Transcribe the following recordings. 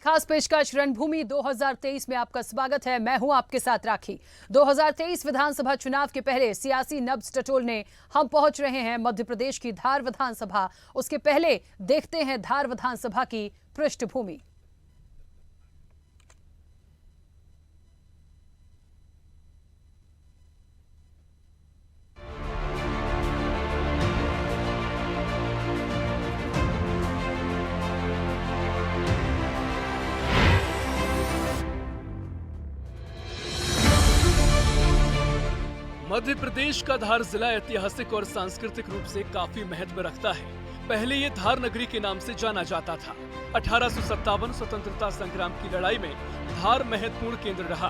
खास पेशकश रणभूमि 2023 में आपका स्वागत है। मैं हूं आपके साथ राखी। 2023 विधानसभा चुनाव के पहले सियासी नब्ज टटोलने हम पहुंच रहे हैं मध्य प्रदेश की धार विधानसभा। उसके पहले देखते हैं धार विधानसभा की पृष्ठभूमि। मध्य प्रदेश का धार जिला ऐतिहासिक और सांस्कृतिक रूप से काफी महत्व रखता है। पहले ये धार नगरी के नाम से जाना जाता था। 1857 स्वतंत्रता संग्राम की लड़ाई में धार महत्वपूर्ण केंद्र रहा।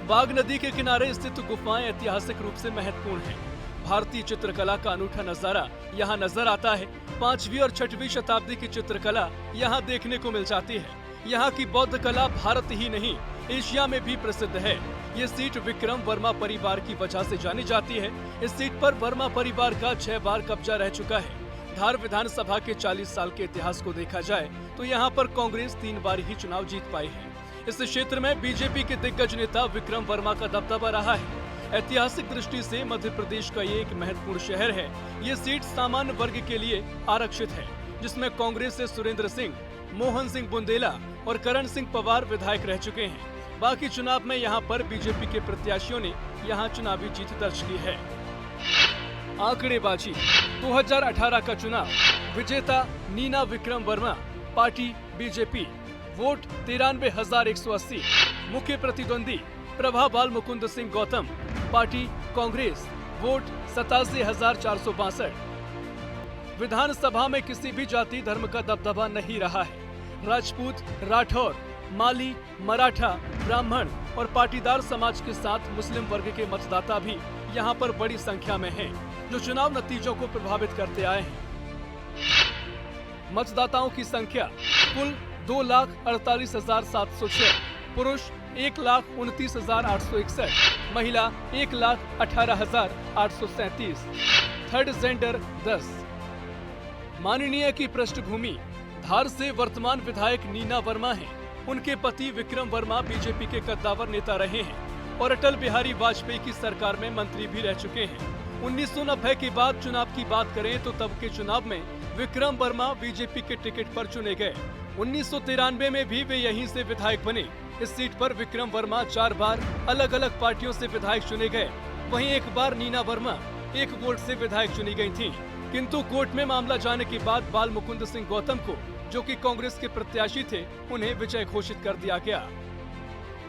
बाघ नदी के किनारे स्थित गुफाएं ऐतिहासिक रूप से महत्वपूर्ण हैं। भारतीय चित्रकला का अनूठा नजारा यहाँ नजर आता है। 5वीं और 6वीं शताब्दी की चित्रकला यहाँ देखने को मिल जाती है। यहाँ की बौद्ध कला भारत ही नहीं एशिया में भी प्रसिद्ध है। ये सीट विक्रम वर्मा परिवार की वजह से जानी जाती है। इस सीट पर वर्मा परिवार का 6 बार कब्जा रह चुका है। धार विधानसभा के 40 साल के इतिहास को देखा जाए तो यहाँ पर कांग्रेस 3 बार ही चुनाव जीत पाई है। इस क्षेत्र में बीजेपी के दिग्गज नेता विक्रम वर्मा का दबदबा रहा है। ऐतिहासिक दृष्टि से मध्य प्रदेश का ये एक महत्वपूर्ण शहर है। ये सीट सामान्य वर्ग के लिए आरक्षित है, जिसमें कांग्रेस से सुरेंद्र सिंह, मोहन सिंह बुंदेला और करण सिंह पवार विधायक रह चुके हैं। बाकी चुनाव में यहाँ पर बीजेपी के प्रत्याशियों ने यहाँ चुनावी जीत दर्ज की है। आंकड़ेबाजी 2018 का चुनाव, विजेता Neena Vikram Verma, party BJP, vote 93,180। मुख्य प्रतिद्वंदी प्रभा बाल मुकुंद सिंह गौतम, पार्टी कांग्रेस, वोट 87,462। विधानसभा में किसी भी जाति धर्म का दबदबा नहीं रहा है। राजपूत, राठौर, माली, मराठा, ब्राह्मण और पाटीदार समाज के साथ मुस्लिम वर्ग के मतदाता भी यहाँ पर बड़ी संख्या में हैं, जो चुनाव नतीजों को प्रभावित करते आए हैं। मतदाताओं की संख्या कुल 2,48,706, पुरुष 1,29,861, महिला 1,18,837, थर्ड जेंडर 10। माननीय की पृष्ठभूमि धार से वर्तमान विधायक नीना वर्मा हैं। उनके पति विक्रम वर्मा बीजेपी के कद्दावर नेता रहे हैं और अटल बिहारी वाजपेयी की सरकार में मंत्री भी रह चुके हैं। 1990 के बाद चुनाव की बात करें तो तब के चुनाव में विक्रम वर्मा बीजेपी के टिकट पर चुने गए। 1993 में भी वे यहीं से विधायक बने। इस सीट पर विक्रम वर्मा 4 बार अलग अलग पार्टियों से विधायक चुने गए। वहीं एक बार नीना वर्मा 1 वोट से विधायक चुनी गई थी, किंतु कोर्ट में मामला जाने के बाद बाल मुकुंद सिंह गौतम को, जो कि कांग्रेस के प्रत्याशी थे, उन्हें विजय घोषित कर दिया गया।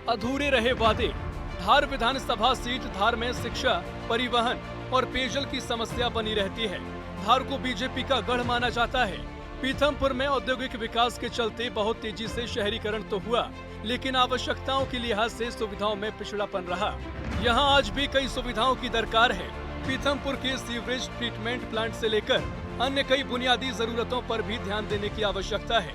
अधूरे रहे वादे। धार विधानसभा सीट धार में शिक्षा, परिवहन और पेयजल की समस्या बनी रहती है। धार को बीजेपी का गढ़ माना जाता है। पीथमपुर में औद्योगिक विकास के चलते बहुत तेजी से शहरीकरण तो हुआ, लेकिन आवश्यकताओं के लिहाज से सुविधाओं में पिछड़ापन रहा। यहाँ आज भी कई सुविधाओं की दरकार है। पीथमपुर के सीवरेज ट्रीटमेंट प्लांट से लेकर अन्य कई बुनियादी जरूरतों पर भी ध्यान देने की आवश्यकता है।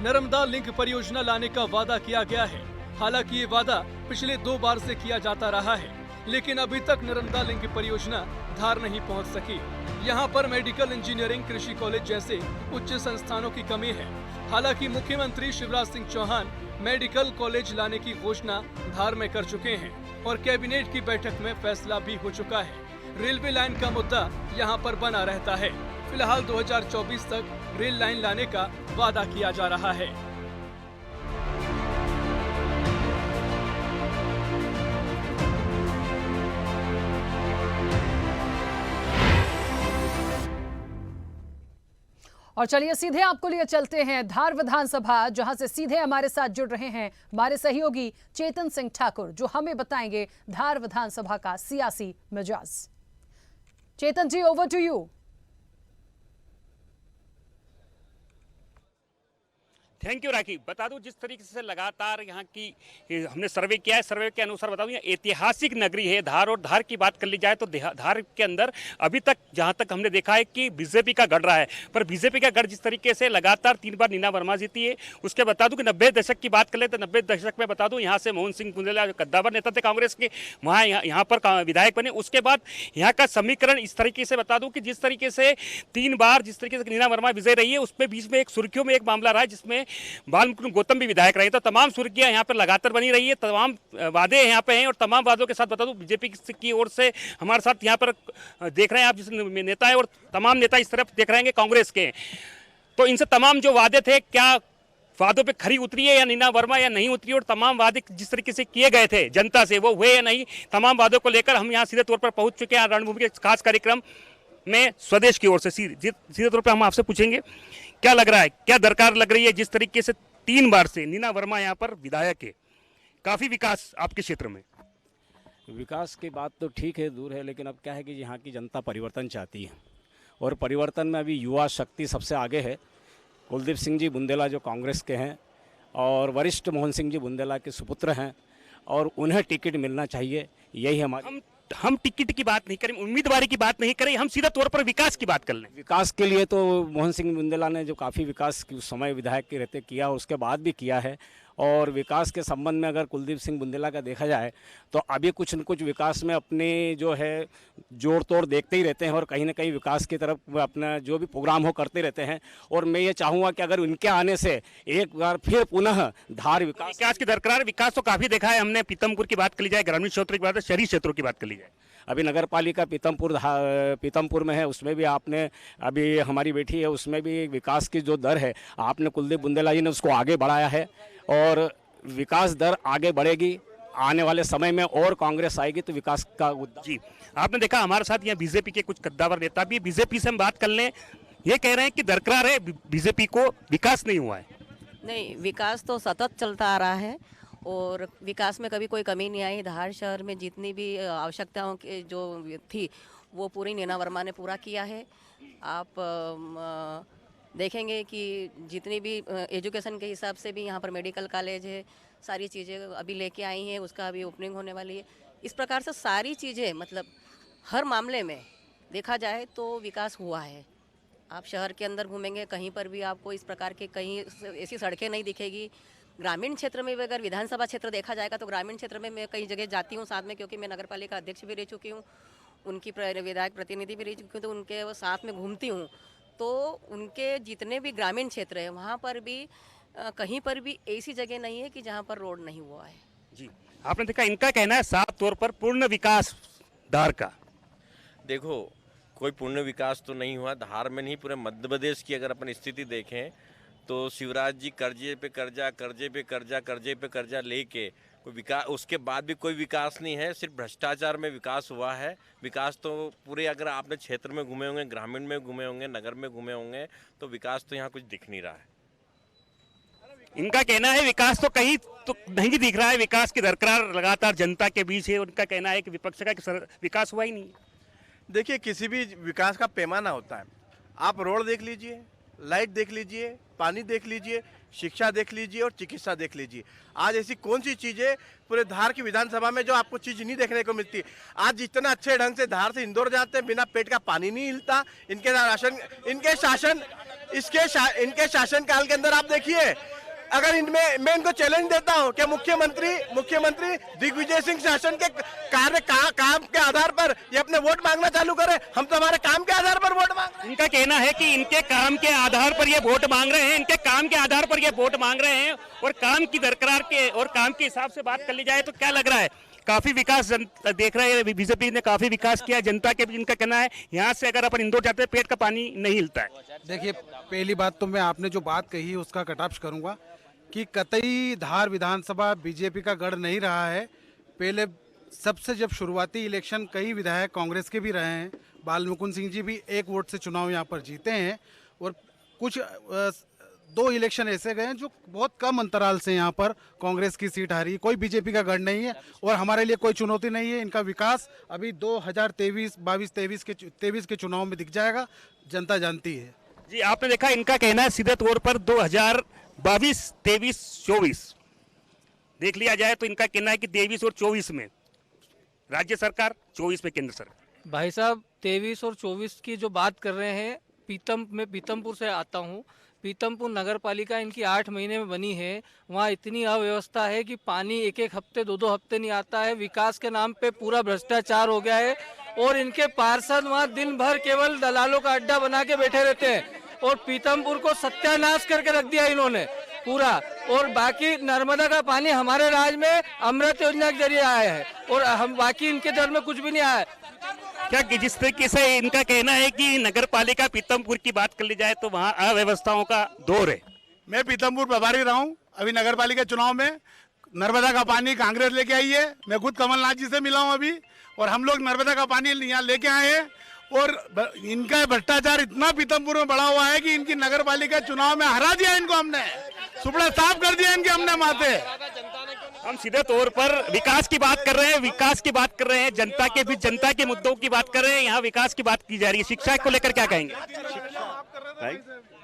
नर्मदा लिंक परियोजना लाने का वादा किया गया है। हालांकि ये वादा पिछले 2 बार से किया जाता रहा है, लेकिन अभी तक नर्मदा लिंक परियोजना धार नहीं पहुंच सकी। यहाँ पर मेडिकल इंजीनियरिंग, कृषि कॉलेज जैसे उच्च संस्थानों की कमी है। हालांकि मुख्यमंत्री शिवराज सिंह चौहान मेडिकल कॉलेज लाने की घोषणा धार में कर चुके हैं और कैबिनेट की बैठक में फैसला भी हो चुका है। रेलवे लाइन का मुद्दा यहाँ पर बना रहता है। फिलहाल 2024 तक रेल लाइन लाने का वादा किया जा रहा है। और चलिए सीधे आपको लिए चलते हैं धार विधानसभा, जहां से सीधे हमारे साथ जुड़ रहे हैं हमारे सहयोगी चेतन सिंह ठाकुर, जो हमें बताएंगे धार विधानसभा का सियासी मिजाज। Chetan ji, over to you. Thank you Rakhi. बता दूं, जिस तरीके से लगातार यहाँ की हमने सर्वे किया है, सर्वे के अनुसार बता दूं, ये ऐतिहासिक नगरी है धार। और धार की बात कर ली जाए तो धार के अंदर अभी तक जहाँ तक हमने देखा है कि बीजेपी का गढ़ रहा है। पर बीजेपी का गढ़ जिस तरीके से लगातार 3 बार नीना वर्मा जीती है, उसके बता दूं कि 90 दशक की बात कर ले तो 90 दशक में बता दूं यहाँ से मोहन सिंह बुंदेला जो कद्दावर नेता थे कांग्रेस के, वहाँ यहाँ पर विधायक बने। उसके बाद यहाँ का समीकरण इस तरीके से बता दूं कि जिस तरीके से 3 बार जिस तरीके से नीना वर्मा विजय रही है, उसमें बीच में एक सुर्खियों में एक मामला रहा है, जिसमें बालमुकुंद गौतम भी विधायक रहे, तो तमाम सुर्खियां यहाँ पर लगातार बनी रही है, तमाम वादे यहाँ पे हैं और तमाम वादों के साथ बता दूं बीजेपी की ओर से हमारे साथ यहाँ पर देख रहे हैं आप जिस नेता है और तमाम नेता इस तरफ देख रहे हैं कांग्रेस के। तो इनसे तमाम जो वादे थे, क्या वादों पे खरी उतरी है या नीना वर्मा या नहीं उतरी, और तमाम वादे जिस तरीके से किए गए थे जनता से वो हुए या नहीं, तमाम वादों को लेकर हम यहाँ सीधे तौर पर पहुंच चुके हैं रणभूमि के खास कार्यक्रम में स्वदेश की ओर से। सीधे तौर पर हम आपसे पूछेंगे क्या लग रहा है, क्या दरकार लग रही है, जिस तरीके से 3 बार से नीना वर्मा यहाँ पर विधायक है, काफी विकास आपके क्षेत्र में। विकास की बात तो ठीक है, दूर है, लेकिन अब क्या है कि यहाँ की जनता परिवर्तन चाहती है और परिवर्तन में अभी युवा शक्ति सबसे आगे है। कुलदीप सिंह जी बुंदेला जो कांग्रेस के हैं और वरिष्ठ मोहन सिंह जी बुंदेला के सुपुत्र हैं और उन्हें टिकट मिलना चाहिए, यही हमारी। हम टिकट की बात नहीं करें, उम्मीदवारी की बात नहीं करें, हम सीधा तौर पर विकास की बात कर लें। विकास के लिए तो मोहन सिंह बुंदेला ने जो काफ़ी विकास उस समय विधायक के रहते किया और उसके बाद भी किया है, और विकास के संबंध में अगर कुलदीप सिंह बुंदेला का देखा जाए तो अभी कुछ न कुछ विकास में अपने जो है जोड़ तोड़ देखते ही रहते हैं और कहीं ना कहीं विकास की तरफ अपना जो भी प्रोग्राम हो करते रहते हैं। और मैं ये चाहूँगा कि अगर उनके आने से एक बार फिर पुनः धार विकास की दरकार विकास तो काफ़ी देखा है हमने। पीतमपुर की बात कर ली जाए, ग्रामीण क्षेत्रों की बात है, शहरी क्षेत्रों की बात कर ली जाए, अभी नगर पालिका पीतमपुर में है, उसमें भी आपने अभी हमारी बेटी है, उसमें भी विकास की जो दर है आपने कुलदीप बुंदेला जी ने उसको आगे बढ़ाया है और विकास दर आगे बढ़ेगी। आने वाले समय में और कांग्रेस आएगी तो विकास का जी। आपने देखा हमारे साथ यहाँ बीजेपी के कुछ कद्दावर नेता भी, बीजेपी से हम बात कर लें, ये कह रहे हैं कि दरकार है बीजेपी को विकास नहीं हुआ है। नहीं, विकास तो सतत चलता आ रहा है और विकास में कभी कोई कमी नहीं आई। धार शहर में जितनी भी आवश्यकताओं की जो थी वो पूरी नीना वर्मा ने पूरा किया है। आप देखेंगे कि जितनी भी एजुकेशन के हिसाब से भी यहाँ पर मेडिकल कॉलेज है, सारी चीज़ें अभी लेके आई हैं, उसका अभी ओपनिंग होने वाली है। इस प्रकार से सारी चीज़ें मतलब हर मामले में देखा जाए तो विकास हुआ है। आप शहर के अंदर घूमेंगे कहीं पर भी आपको इस प्रकार के कहीं ऐसी सड़कें नहीं दिखेगी। ग्रामीण क्षेत्र में भी अगर विधानसभा क्षेत्र देखा जाएगा तो ग्रामीण क्षेत्र में मैं कई जगह जाती हूँ साथ में, क्योंकि मैं नगर पालिका अध्यक्ष भी रह चुकी हूँ, उनकी विधायक प्रतिनिधि भी रह चुकी हूँ, तो उनके साथ में घूमती हूँ। तो उनके जितने भी ग्रामीण क्षेत्र है वहाँ पर भी कहीं पर भी ऐसी जगह नहीं है कि जहाँ पर रोड नहीं हुआ है। जी, आपने देखा इनका कहना है साफ तौर पर पूर्ण विकास धार का। देखो, कोई पूर्ण विकास तो नहीं हुआ धार में नहीं, पूरे मध्य प्रदेश की अगर अपन स्थिति देखें तो शिवराज जी कर्जे पे कर्जा, कर्जे पे कर्जा, कर्जे पे कर्जा लेके कोई विकास, उसके बाद भी कोई विकास नहीं है, सिर्फ भ्रष्टाचार में विकास हुआ है। विकास तो पूरे अगर आपने क्षेत्र में घूमे होंगे, ग्रामीण में घूमे होंगे, नगर में घूमे होंगे, तो विकास तो यहाँ कुछ दिख नहीं रहा है। इनका कहना है विकास तो कहीं तो नहीं दिख रहा है, विकास की दरकार लगातार जनता के बीच है। उनका कहना है कि विपक्ष का कि विकास हुआ ही नहीं। देखिए, किसी भी विकास का पैमाना होता है। आप रोड देख लीजिए, लाइट देख लीजिए, पानी देख लीजिए, शिक्षा देख लीजिए और चिकित्सा देख लीजिए। आज ऐसी कौन सी चीज़ है पूरे धार की विधानसभा में जो आपको चीज़ नहीं देखने को मिलती। आज इतना अच्छे ढंग से धार से इंदौर जाते हैं, बिना पेट का पानी नहीं हिलता। इनके शासन काल के अंदर आप देखिए, अगर इनमें मैं इनको चैलेंज देता हूं कि मुख्यमंत्री दिग्विजय सिंह शासन के कार्य काम के आधार पर ये अपने वोट मांगना चालू करे। हम तो हमारे काम के आधार पर वोट मांग रहे हैं। इनका कहना है कि इनके काम के आधार पर ये वोट मांग रहे हैं, इनके काम के आधार पर ये वोट मांग रहे हैं। और काम की दरकार के और काम के हिसाब से बात कर ली जाए तो क्या लग रहा है, काफी विकास देख रहे हैं, बीजेपी ने काफी विकास किया जनता के। इनका कहना है यहाँ से अगर अपन इंदौर जाते हैं पेट का पानी नहीं हिलता है। देखिए, पहली बात तो मैं आपने जो बात कही उसका कटाक्ष करूंगा कि कतई धार विधानसभा बीजेपी का गढ़ नहीं रहा है। पहले सबसे जब शुरुआती इलेक्शन कई विधायक कांग्रेस के भी रहे हैं, बालमुकुंद सिंह जी भी 1 वोट से चुनाव यहाँ पर जीते हैं और कुछ 2 इलेक्शन ऐसे गए हैं जो बहुत कम अंतराल से यहाँ पर कांग्रेस की सीट हारी। कोई बीजेपी का गढ़ नहीं है और हमारे लिए कोई चुनौती नहीं है। इनका विकास अभी 2023 के चुनाव में दिख जाएगा, जनता जानती है। जी, आपने देखा इनका कहना है सीधे तौर पर 2022, 23, 24 देख लिया जाए तो इनका कहना है कि 23 और 24 में राज्य सरकार, 24 में केंद्र सरकार। भाई साहब, 23 और 24 की जो बात कर रहे हैं, पीतमपुर से आता हूँ। पीतमपुर नगर पालिका इनकी 8 महीने में बनी है। वहाँ इतनी अव्यवस्था है कि पानी 1-1 हफ्ते 2-2 हफ्ते नहीं आता है। विकास के नाम पे पूरा भ्रष्टाचार हो गया है और इनके पार्षद वहाँ दिन भर केवल दलालों का अड्डा बना के बैठे रहते हैं और पीतमपुर को सत्यानाश करके रख दिया इन्होंने। पूरा। और बाकी नर्मदा का पानी हमारे राज्य में अमृत योजना के जरिए आया है और हम बाकी इनके दर में कुछ भी नहीं आया है। क्या कि जिस तरीके से इनका कहना है कि नगर पालिका पीतमपुर की बात कर ली जाए तो वहाँ अव्यवस्थाओं का दौर है। मैं पीतमपुर प्रभारी रहा हूँ। अभी नगर पालिका चुनाव में नर्मदा का पानी कांग्रेस लेके आई है। मैं खुद कमलनाथ जी से मिला हूँ अभी, और हम लोग नर्मदा का पानी यहाँ लेके आए हैं। और इनका भ्रष्टाचार इतना पीतमपुर में बढ़ा हुआ है कि इनकी नगर पालिका चुनाव में हरा दिया इनको हमने, सुपड़ा साफ कर दिया इनके हमने माथे। हम सीधे तौर पर विकास की बात कर रहे हैं, विकास की बात कर रहे हैं, जनता के बीच जनता के मुद्दों की बात कर रहे हैं। यहाँ विकास की बात की जा रही है। शिक्षा को लेकर क्या कहेंगे?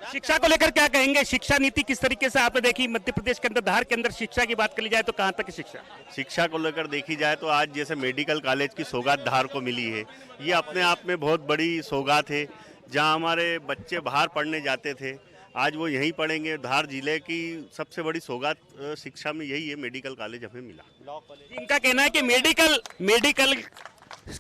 शिक्षा को लेकर क्या कहेंगे? शिक्षा नीति किस तरीके से आपने देखी मध्य प्रदेश के अंदर, धार के अंदर शिक्षा की बात कर ली जाए तो कहाँ तक शिक्षा? शिक्षा को लेकर देखी जाए तो आज जैसे मेडिकल कॉलेज की सौगात धार को मिली है, ये अपने आप में बहुत बड़ी सौगात है। जहां हमारे बच्चे बाहर पढ़ने जाते थे, आज वो यहीं पढ़ेंगे। धार जिले की सबसे बड़ी सौगात शिक्षा में यही है, मेडिकल कॉलेज हमें मिला। इनका कहना है कि मेडिकल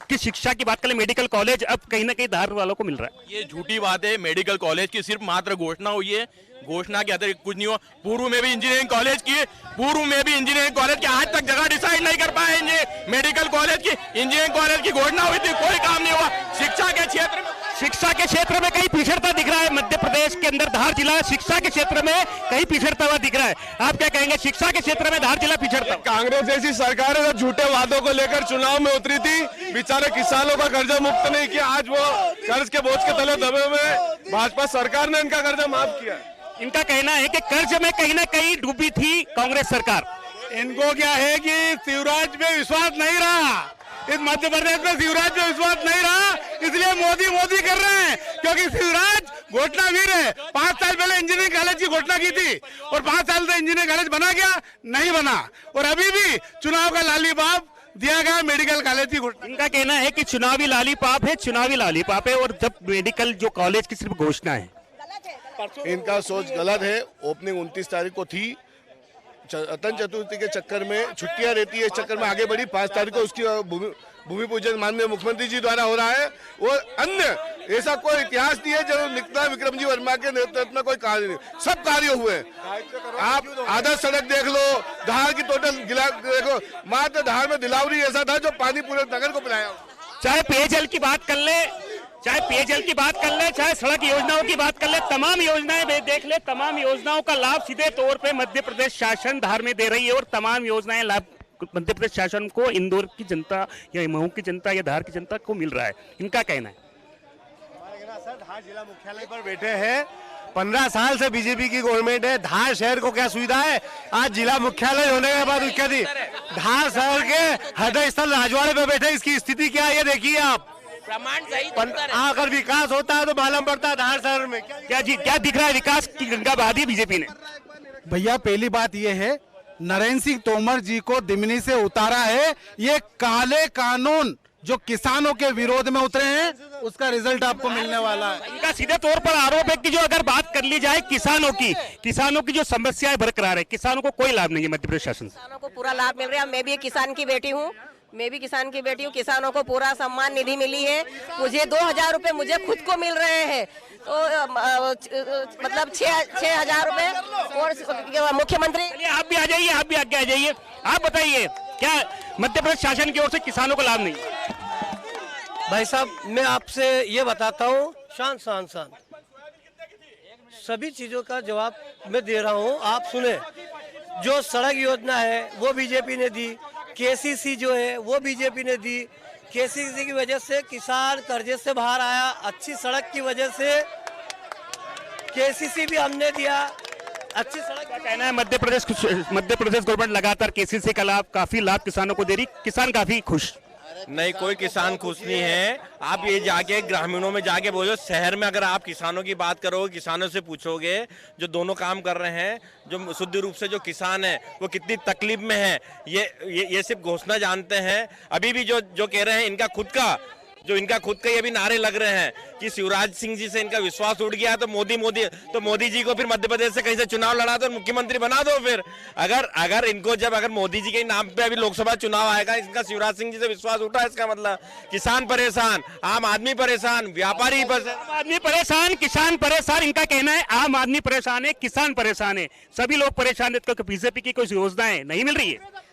की शिक्षा की बात करें, मेडिकल कॉलेज अब कहीं ना कहीं धार वालों को मिल रहा है। ये झूठी बात है। मेडिकल कॉलेज की सिर्फ मात्र घोषणा हुई है, घोषणा के अतिरिक्त कुछ नहीं हुआ। पूर्व में भी इंजीनियरिंग कॉलेज की आज तक जगह डिसाइड नहीं कर पाए। मेडिकल कॉलेज की इंजीनियरिंग कॉलेज की घोषणा हुई थी, कोई काम नहीं हुआ। शिक्षा के क्षेत्र में कहीं पिछड़ता दिख रहा है मध्य प्रदेश के अंदर। धार जिला शिक्षा के क्षेत्र में कहीं पिछड़ता हुआ दिख रहा है। आप क्या कहेंगे? शिक्षा के क्षेत्र में धार जिला पिछड़ता? कांग्रेस जैसी सरकार है, झूठे वादों को लेकर चुनाव में उतरी थी, बेचारे किसानों का कर्जा मुक्त नहीं किया। आज वो कर्ज के बोझ के तले दबे हुए, भाजपा सरकार ने इनका कर्जा माफ किया। इनका कहना है कि कर्ज में कहीं ना कहीं डूबी थी कांग्रेस सरकार। इनको क्या है कि शिवराज पे विश्वास नहीं रहा, इस मध्य प्रदेश में शिवराज पे विश्वास नहीं रहा, इसलिए मोदी कर रहे हैं। क्योंकि शिवराज घोषणावीर है। 5 साल पहले इंजीनियरिंग कॉलेज की घोषणा की थी और 5 साल से इंजीनियरिंग कॉलेज बना क्या? नहीं बना। और अभी भी चुनाव का लालीपाप दिया गया मेडिकल कॉलेज की घोषणा। इनका कहना है कि चुनावी लालीपाप है और जब मेडिकल जो कॉलेज की सिर्फ घोषणा है। इनका सोच गलत है। ओपनिंग 29 तारीख को थी। अतन चतुर्थी के चक्कर में छुट्टियां रहती है, इस चक्कर में आगे बढ़ी। 5 तारीख को उसकी भूमि पूजन माननीय मुख्यमंत्री जी द्वारा हो रहा है। और अन्य ऐसा कोई इतिहास नहीं है जो निकला विक्रम जी वर्मा के नेतृत्व में कोई कार्य नहीं, सब कार्य हुए। आप आदर्श सड़क देख लो, धार की टोटल देखो, मात्र धार में दिलावरी ऐसा था जो पानी पूरे नगर को पिलाया। चाहे पेयजल की बात कर ले, चाहे सड़क योजनाओं की बात कर ले, तमाम योजनाएं देख ले, तमाम योजनाओं का लाभ सीधे तौर पे मध्य प्रदेश शासन धार में दे रही है। और तमाम योजनाएं लाभ मध्य प्रदेश शासन को इंदौर की जनता या महू की जनता या धार की जनता को मिल रहा है। इनका कहना है। सर, धार जिला मुख्यालय पर बैठे हैं। 15 साल से बीजेपी की गवर्नमेंट है। धार शहर को क्या सुविधा है? आज जिला मुख्यालय होने के बाद क्या थी? धार शहर के हृदय स्थल राजवाड़े पे बैठे, इसकी स्थिति क्या है ये देखिए आप। अगर विकास होता है तो मालूम पड़ता है धार शहर में क्या दिख रहा है? विकास की गंगा बहा दी बीजेपी ने। भैया पहली बात ये है, नरेंद्र सिंह तोमर जी को दिमनी से उतारा है। ये काले कानून जो किसानों के विरोध में उतरे हैं, उसका रिजल्ट आपको मिलने वाला है। इनका सीधे तौर पर आरोप है कि जो अगर बात कर ली जाए किसानों की जो समस्याएं बरकरार है, किसानों को कोई लाभ नहीं है मध्य प्रदेश शासन से। किसानों को पूरा लाभ मिल रहा है। मैं भी किसान की बेटी हूँ। किसानों को पूरा सम्मान निधि मिली है। मुझे 2000 रुपए मुझे खुद को मिल रहे हैं। तो मतलब 6,000 रुपए। और मुख्यमंत्री आप भी आगे आ जाइए। आप बताइए, क्या मध्य प्रदेश शासन की ओर से किसानों को लाभ नहीं? भाई साहब, मैं आपसे ये बताता हूँ, शांत सभी चीजों का जवाब मैं दे रहा हूँ, आप सुने। जो सड़क योजना है वो बीजेपी ने दी, केसीसी जो है वो बीजेपी ने दी। केसीसी की वजह से किसान कर्जे से बाहर आया, अच्छी सड़क की वजह से केसीसी भी हमने दिया, अच्छी सड़क। क्या कहना है? मध्य प्रदेश गवर्नमेंट लगातार केसीसी का लाभ, काफी लाभ किसानों को दे रही, किसान काफी खुश? नहीं, कोई किसान खुश नहीं है। आप ये जाके ग्रामीणों में जाके बोलो, शहर में अगर आप किसानों की बात करोगे, किसानों से पूछोगे जो दोनों काम कर रहे हैं, जो शुद्ध रूप से जो किसान है वो कितनी तकलीफ में है, ये सिर्फ घोषणा जानते हैं। अभी भी जो कह रहे हैं, इनका खुद का जो इनका खुद के ये भी नारे लग रहे हैं कि शिवराज सिंह जी से इनका विश्वास उठ गया तो मोदी जी को फिर मध्य प्रदेश से कहीं से चुनाव लड़ा दो, मुख्यमंत्री बना दो। फिर अगर इनको अगर मोदी जी के नाम पे अभी लोकसभा चुनाव आएगा, इनका शिवराज सिंह जी से विश्वास उठा, इसका मतलब किसान परेशान, आम आदमी परेशान, व्यापारी परेशान। आम आदमी परेशान, किसान परेशान। इनका कहना है आम आदमी परेशान है, किसान परेशान है, सभी लोग परेशान है क्योंकि बीजेपी की कोई योजनाएं नहीं मिल रही है।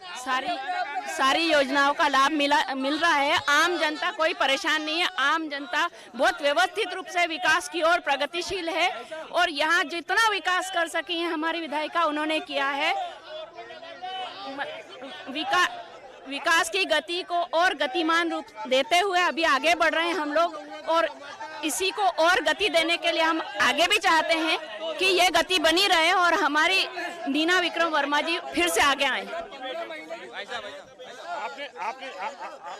सारी योजनाओं का लाभ मिल रहा है। आम जनता कोई परेशान नहीं है। आम जनता बहुत व्यवस्थित रूप से विकास की ओर प्रगतिशील है और यहाँ जितना विकास कर सकी हैं हमारी विधायिका उन्होंने किया है। विकास की गति को और गतिमान रूप देते हुए अभी आगे बढ़ रहे हैं हम लोग और इसी को और गति देने के लिए हम आगे भी चाहते हैं कि ये गति बनी रहे और हमारी नीना विक्रम वर्मा जी फिर से आगे आए।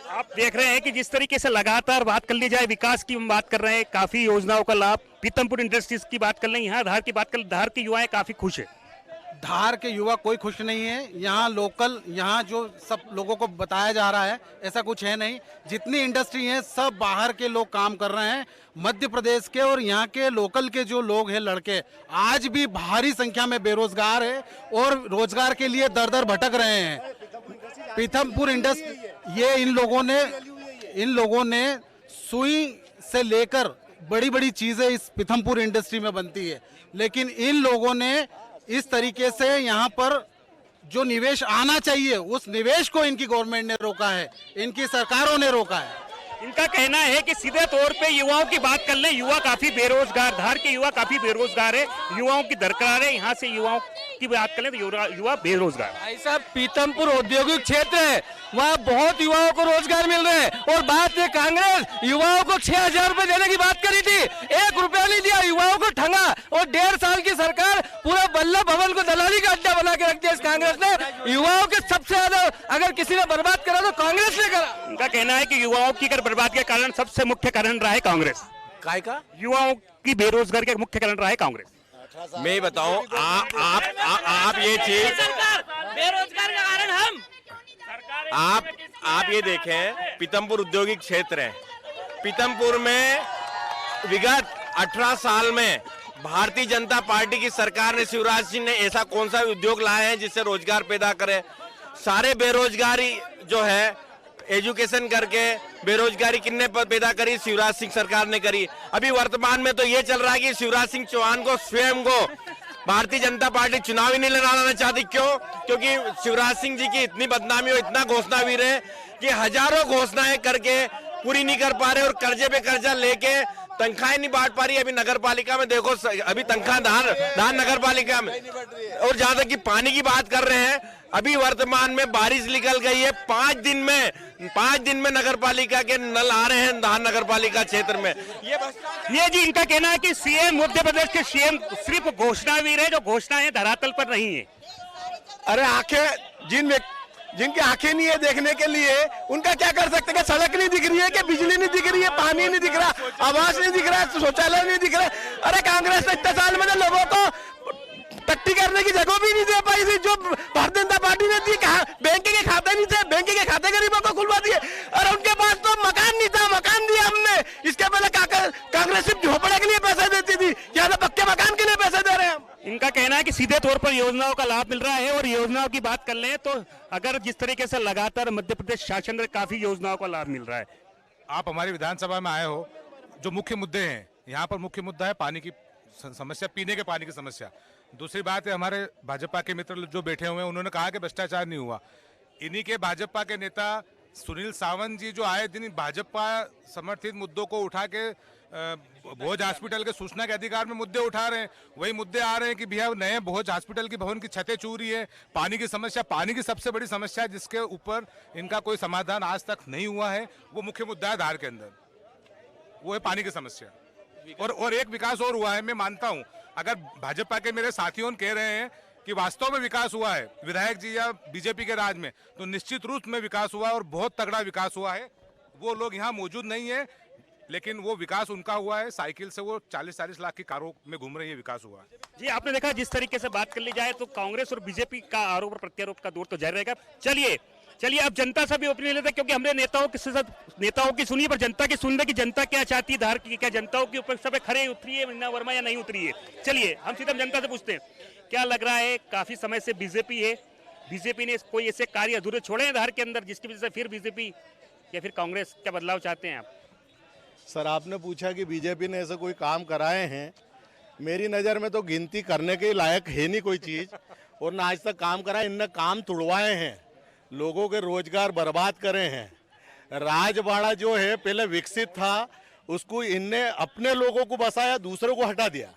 आप देख रहे हैं कि जिस तरीके से लगातार बात कर ली जाए, विकास की हम बात कर रहे हैं, काफी योजनाओं का लाभ, पीतमपुर इंडस्ट्रीज की बात कर लें, यहाँ धार की बात कर, धार के युवाएं काफी खुश है। धार के युवा कोई खुश नहीं है। यहाँ लोकल, यहाँ जो सब लोगों को बताया जा रहा है ऐसा कुछ है नहीं। जितनी इंडस्ट्री है सब बाहर के लोग काम कर रहे हैं। मध्य प्रदेश के और यहाँ के लोकल के जो लोग हैं लड़के आज भी भारी संख्या में बेरोजगार है और रोजगार के लिए दर दर भटक रहे हैं। पीथमपुर इंडस्ट्री, ये इन लोगों ने सुई से लेकर बड़ी बड़ी चीजें इस पीथमपुर इंडस्ट्री में बनती है, लेकिन इन लोगों ने इस तरीके से यहाँ पर जो निवेश आना चाहिए उस निवेश को इनकी गवर्नमेंट ने रोका है, इनकी सरकारों ने रोका है। इनका कहना है कि सीधे तौर पे युवाओं की बात कर लें, युवा काफी बेरोजगार, धार के युवा काफी बेरोजगार है, युवाओं की दरकार है। यहाँ से युवाओं की बात करें तो युवा बेरोजगार। भाई साहब, पीतमपुर औद्योगिक क्षेत्र है, वहाँ बहुत युवाओं को रोजगार मिल रहे हैं और बात है कांग्रेस युवाओं को 6,000 रुपए देने की बात करी थी, 1 रुपया नहीं दिया, युवाओं को ठंगा। और 1.5 साल की सरकार पूरा बल्लभ भवन को दलाली का अड्डा बना के रख दिया इस कांग्रेस ने। युवाओं के सबसे ज्यादा अगर किसी ने बर्बाद करा तो कांग्रेस ने करा। उनका कहना है कि युवाओं की बर्बादी का कारण, सबसे मुख्य कारण रहा है कांग्रेस। काय का युवाओं की बेरोजगारी का मुख्य कारण रहा है कांग्रेस। मैं बताऊं, आप ये चीज, बेरोजगार का कारण हम, आप ये देखें, पीतमपुर औद्योगिक क्षेत्र है। पीतमपुर में विगत 18 साल में भारतीय जनता पार्टी की सरकार ने, शिवराज सिंह ने ऐसा कौन सा उद्योग लाए हैं जिससे रोजगार पैदा करे? सारे बेरोजगारी जो है, एजुकेशन करके बेरोजगारी किन्ने पैदा करी? शिवराज सिंह सरकार ने करी। अभी वर्तमान में तो ये चल रहा है कि शिवराज सिंह चौहान को स्वयं को भारतीय जनता पार्टी चुनाव ही नहीं लड़ाना चाहती। क्यों? क्योंकि शिवराज सिंह जी की इतनी बदनामी और इतना घोषणावीर है कि हजारों घोषणाएं करके पूरी नहीं कर पा रहे और कर्जे पे कर्जा लेके तनख्वाहें नहीं बांट पा रही। अभी नगर पालिका में देखो, अभी तनख्वाह धार नगर पालिका में, और जहां तक कि पानी की बात कर रहे हैं, अभी वर्तमान में बारिश निकल गई है, 5 दिन में नगर पालिका के नल आ रहे हैं धार नगर पालिका क्षेत्र में। ये जी इनका कहना है कि सीएम, मध्य प्रदेश के सीएम सिर्फ घोषणावीर है, जो घोषणाएं धरातल पर नहीं है। अरे आंखें जिनकी आंखें नहीं है देखने के लिए, उनका क्या कर सकते हैं? सड़क नहीं दिख रही है, कि बिजली नहीं दिख रही है, पानी नहीं दिख रहा, आवास नहीं दिख रहा, शौचालय नहीं दिख रहा। अरे कांग्रेस ने इतने साल में लोगों को टट्टी करने की जगह भी नहीं दे पाई थी जो भारतीय जनता पार्टी ने दी। कहा बैंक के खाते नहीं थे, बैंक के खाते गरीबों को खुलवा दिए। और उनके पास तो मकान नहीं था, मकान दिया हमने। इसके पहले कांग्रेस सिर्फ झोपड़े के लिए पैसे देती थी, यहाँ तो पक्के मकान के लिए पैसे दे रहे हैं हम। इनका कहना है कि सीधे तौर पर योजनाओं का लाभ मिल रहा है। और योजनाओं की बात कर लें तो अगर जिस तरीके से लगातार मध्य प्रदेश शासन में काफी योजनाओं का लाभ मिल रहा है। आप हमारी विधानसभा में आए हो, जो मुख्य मुद्दे हैं, यहाँ पर मुख्य मुद्दा है पानी की समस्या, पीने के पानी की समस्या। दूसरी बात है, हमारे भाजपा के मित्र जो बैठे हुए हैं उन्होंने कहा कि भ्रष्टाचार नहीं हुआ। इन्हीं के भाजपा के नेता सुनील सावंत जी जो आए दिन भाजपा समर्थित मुद्दों को उठा के भोज हॉस्पिटल के सूचना के अधिकार में मुद्दे उठा रहे हैं। वही मुद्दे आ रहे हैं कि भैया नए भोज हॉस्पिटल की भवन की छतें चूरी है, पानी की समस्या, पानी की सबसे बड़ी समस्या जिसके ऊपर इनका कोई समाधान आज तक नहीं हुआ है, वो मुख्य मुद्दा है धार के अंदर, वो है पानी की समस्या। और एक विकास और हुआ है, मैं मानता हूं, अगर भाजपा के मेरे साथियों कह रहे हैं कि वास्तव में विकास हुआ है विधायक जी या बीजेपी के राज में, तो निश्चित रूप में विकास हुआ है और बहुत तगड़ा विकास हुआ है। वो लोग यहाँ मौजूद नहीं है, लेकिन वो विकास उनका हुआ है। साइकिल से वो 40-40 लाख की कारों में घूम रही है, विकास हुआ है। जी आपने देखा, जिस तरीके से बात कर ली जाए तो कांग्रेस और बीजेपी का आरोप और प्रत्यारोप का दौर तो जारी रहेगा। चलिए चलिए अब जनता से भी ओपिनियन लेते हैं, क्योंकि हमने नेताओं की सुनी, पर जनता की सुन रहे कि जनता क्या चाहती है धार की, क्या जनताओं की अपेक्षा पे खरे उतरी है मीना वर्मा या नहीं उतरी है। चलिए हम सीधा जनता से पूछते हैं, क्या लग रहा है, काफी समय से बीजेपी ने कोई ऐसे कार्य अधूरे छोड़े हैं धार के अंदर जिसकी वजह से फिर बीजेपी या फिर कांग्रेस क्या बदलाव चाहते हैं आप? सर आपने पूछा कि बीजेपी ने ऐसे कोई काम कराए हैं, मेरी नज़र में तो गिनती करने के लायक है नहीं कोई चीज़, और ना आज तक काम कराए। इनने काम तुड़वाए हैं, लोगों के रोजगार बर्बाद करे हैं। राजवाड़ा जो है पहले विकसित था, उसको इनने अपने लोगों को बसाया, दूसरों को हटा दिया।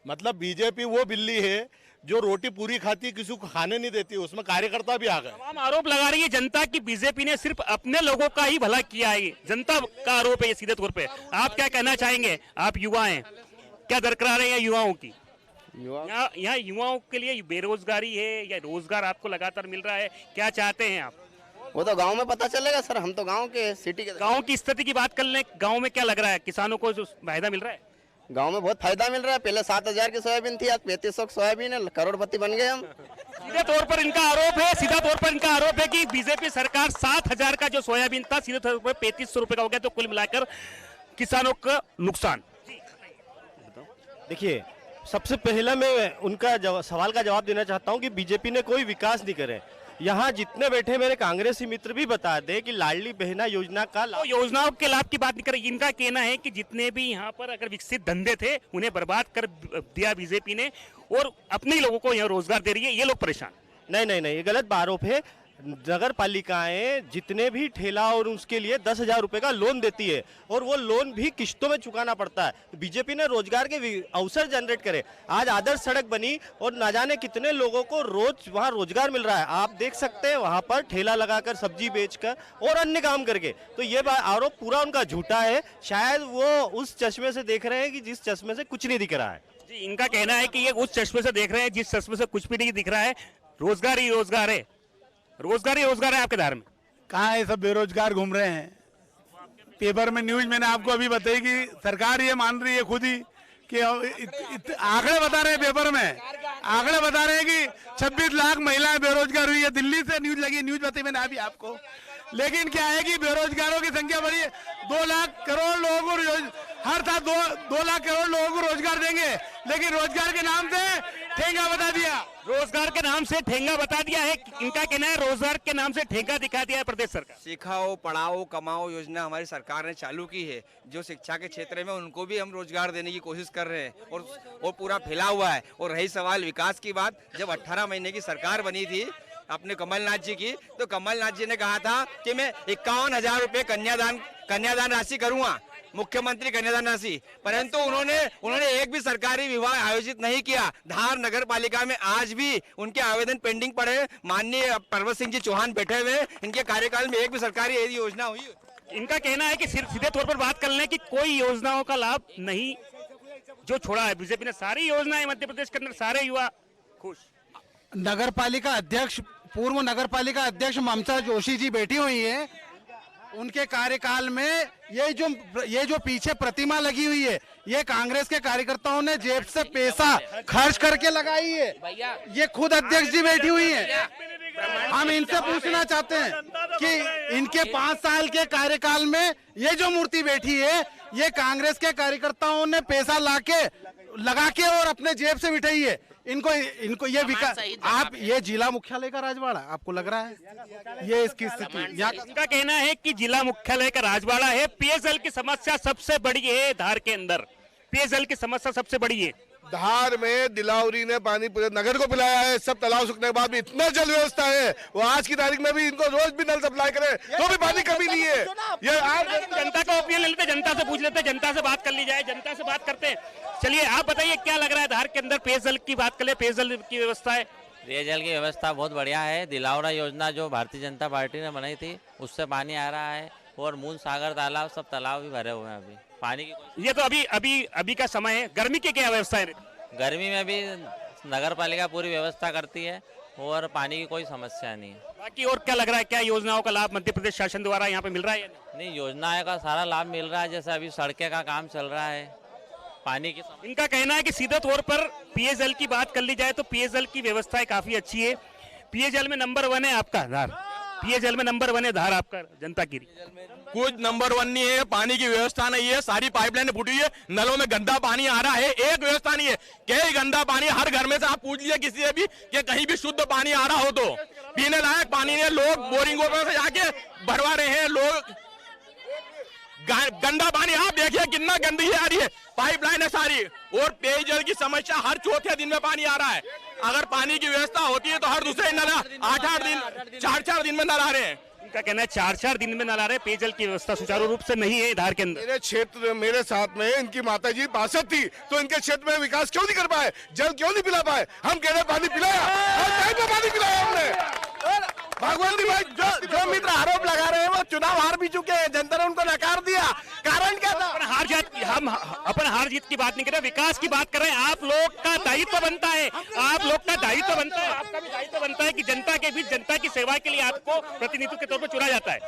मतलब बीजेपी वो बिल्ली है जो रोटी पूरी खाती किसी को खाने नहीं देती, उसमें कार्यकर्ता भी आ गए। तमाम आरोप लगा रही है जनता की बीजेपी ने सिर्फ अपने लोगों का ही भला किया है, जनता का आरोप है ये सीधे तौर पे। आप क्या कहना चाहेंगे, आप युवा हैं, क्या दरकार है युवाओं की? यहाँ युवाओं के लिए बेरोजगारी है या रोजगार आपको लगातार मिल रहा है, क्या चाहते हैं आप? वो तो गांव में पता चलेगा सर, हम तो गांव के सिटी के। गांव की स्थिति की बात कर लें, गांव में क्या लग रहा है, किसानों को जो फायदा मिल रहा है? गांव में बहुत फायदा मिल रहा है। पहले 7,000 की सोयाबीन थी, आज 3500 की सोयाबीन है, करोड़पति बन गए हम। सीधे तौर पर इनका आरोप है कि बीजेपी सरकार 7,000 का जो सोयाबीन था सीधे तौर पर 3500 रुपए का हो गया, तो कुल मिलाकर किसानों का नुकसान। देखिए, सबसे पहला मैं उनका सवाल का जवाब देना चाहता हूं कि बीजेपी ने कोई विकास नहीं करे। यहाँ जितने बैठे मेरे कांग्रेसी मित्र भी बता दे कि लाडली बहना योजना का योजनाओं के लाभ की बात नहीं करें। इनका कहना है कि जितने भी यहाँ पर अगर विकसित धंधे थे उन्हें बर्बाद कर दिया बीजेपी ने, और अपने ही लोगों को यहाँ रोजगार दे रही है, ये लोग परेशान। नहीं, ये गलत आरोप है। नगर पालिकाएं जितने भी ठेला और उसके लिए 10,000 रुपए का लोन देती है, और वो लोन भी किश्तों में चुकाना पड़ता है। बीजेपी ने रोजगार के अवसर जनरेट करे। आज आदर्श सड़क बनी और ना जाने कितने लोगों को रोज वहाँ रोजगार मिल रहा है। आप देख सकते हैं वहाँ पर ठेला लगाकर, सब्जी बेचकर और अन्य काम करके। तो ये आरोप पूरा उनका झूठा है। शायद वो उस चश्मे से देख रहे हैं कि जिस चश्मे से कुछ नहीं दिख रहा है। जी, इनका कहना है कि ये उस चश्मे से देख रहे हैं जिस चश्मे से कुछ भी नहीं दिख रहा है। रोजगार ही रोजगार है, रोजगार ही रोजगार है आपके धार में। कहाँ है, सब बेरोजगार घूम रहे हैं। पेपर में न्यूज मैंने आपको अभी बताई कि सरकार ये मान रही है खुद ही कि आंकड़े बता रहे हैं, पेपर में आंकड़े बता रहे हैं कि 26 लाख महिलाएं बेरोजगार हुई है। दिल्ली से न्यूज लगी, न्यूज बताई मैंने अभी आपको। लेकिन क्या है कि बेरोजगारों की संख्या बढ़ी है। 2 लाख करोड़ लोगों को हर साल 2 लाख करोड़ लोगों को रोजगार देंगे, लेकिन रोजगार के नाम से ठेंगा बता दिया। रोजगार के नाम से ठेंगा बता दिया है, इनका कहना है रोजगार के नाम से ठेंगा दिखा दिया है प्रदेश सरकार। सिखाओ पढ़ाओ कमाओ योजना हमारी सरकार ने चालू की है, जो शिक्षा के क्षेत्र में उनको भी हम रोजगार देने की कोशिश कर रहे हैं, और पूरा फैला हुआ है। और रही सवाल विकास की बात, जब 18 महीने की सरकार बनी थी अपने कमलनाथ जी की, तो कमलनाथ जी ने कहा था कि मैं 51,000 रुपए कन्यादान राशि करूंगा, मुख्यमंत्री कन्यादान राशि, परंतु उन्होंने एक भी सरकारी विवाह आयोजित नहीं किया। धार नगर पालिका में आज भी उनके आवेदन पेंडिंग पड़े। माननीय पर्वत सिंह जी चौहान बैठे हुए, इनके कार्यकाल में एक भी सरकारी योजना हुई? इनका कहना है कि सीधे तौर पर बात कर लें कि कोई योजनाओं का लाभ नहीं जो छोड़ा है बीजेपी ने। सारी योजनाएं मध्य प्रदेश के अंदर, सारे युवा खुश। नगर पालिका अध्यक्ष, पूर्व नगर पालिका अध्यक्ष ममता जोशी जी बैठी हुई है, उनके कार्यकाल में ये जो पीछे प्रतिमा लगी हुई है, ये कांग्रेस के कार्यकर्ताओं ने जेब से पैसा खर्च करके लगाई है। ये खुद अध्यक्ष जी बैठी हुई है। हम इनसे पूछना चाहते हैं कि इनके 5 साल के कार्यकाल में ये जो मूर्ति बैठी है, ये कांग्रेस के कार्यकर्ताओं ने पैसा लगा के और अपने जेब से बिठाई है। इनको ये विकास, आप ये जिला मुख्यालय का राजवाड़ा आपको लग रहा है? ये इसकी स्थिति, इनका कहना है कि जिला मुख्यालय का राजवाड़ा है। पेयजल की समस्या सबसे बड़ी है धार के अंदर, पेयजल की समस्या सबसे बड़ी है। धार में दिलावरी ने पानी पूरे नगर को पिलाया है। सब तालाब सूखने के बाद भी इतना जल व्यवस्था है, वो आज की तारीख में भी इनको रोज भी नल सप्लाई करे तो भी पानी कमी नहीं है। ये आप जनता का ओपिनियन ले लेते, जनता से पूछ लेते, जनता से बात कर ली जाए, जनता से बात करते हैं। चलिए आप बताइए क्या लग रहा है धार के अंदर? पेयजल की बात करें, पेयजल की व्यवस्था है? पेयजल की व्यवस्था बहुत बढ़िया है। दिलावरा योजना जो भारतीय जनता पार्टी ने बनाई थी, उससे पानी आ रहा है, और मून सागर तालाब, सब तालाब भी भरे हुए हैं अभी पानी की। ये तो अभी का समय है। गर्मी की क्या व्यवस्था है? गर्मी में भी नगर पालिका पूरी व्यवस्था करती है और पानी की कोई समस्या नहीं है। बाकी और क्या लग रहा है, क्या योजनाओं का लाभ मध्य प्रदेश शासन द्वारा यहाँ पे मिल रहा है? नहीं, योजनाएं का सारा लाभ मिल रहा है। जैसे अभी सड़कें का काम चल रहा है, पानी की। इनका कहना है कि सीधे तौर पर पेयजल की बात कर ली जाए तो पेयजल की व्यवस्था काफी अच्छी है। पेयजल में नंबर 1 है आपका धार। पेयजल में नंबर 1 है धार आपका जनता की। कुछ नंबर 1 नहीं है, पानी की व्यवस्था नहीं है, सारी पाइपलाइन फूटी है, नलों में गंदा पानी आ रहा है, एक व्यवस्था नहीं है। क्या गंदा पानी हर घर में से आप पूछ लीजिए किसी से भी कि कहीं भी शुद्ध पानी आ रहा हो तो पीने लायक पानी नहीं, लोग बोरिंगों पर से जाके भरवा रहे हैं, लोग गंदा पानी आप देखिए कितना गंदगी आ रही है, पाइपलाइन है सारी, और पेयजल की समस्या हर चौथे दिन में पानी आ रहा है। अगर पानी की व्यवस्था होती है तो हर दूसरे नल 8-8 दिन 4-4 दिन में नल आ रहे हैं। उनका कहना है 4-4 दिन में नल आ रहे हैं, पेयजल की व्यवस्था सुचारू रूप से नहीं है धार के अंदर। मेरे क्षेत्र मेरे साथ में इनकी माता जी पार्षद थी, तो इनके क्षेत्र में विकास क्यों नहीं कर पाए, जल क्यों नहीं पिला पाए? हम कह रहे पानी पिलाया, हर टाइम पे पानी पिलाया हमने। भगवंती भाई जो मित्र आरोप लगा रहे हैं वो चुनाव हार भी चुके हैं, जनता ने उनको नकार दिया, कारण क्या था? हम अपन हार जीत की बात नहीं कर रहे, विकास की बात कर रहे हैं। आप लोग का दायित्व बनता है, आप लोग का दायित्व बनता है, आपका भी दायित्व बनता है कि जनता के बीच जनता की सेवा के लिए आपको प्रतिनिधित्व के तौर पर चुना जाता है।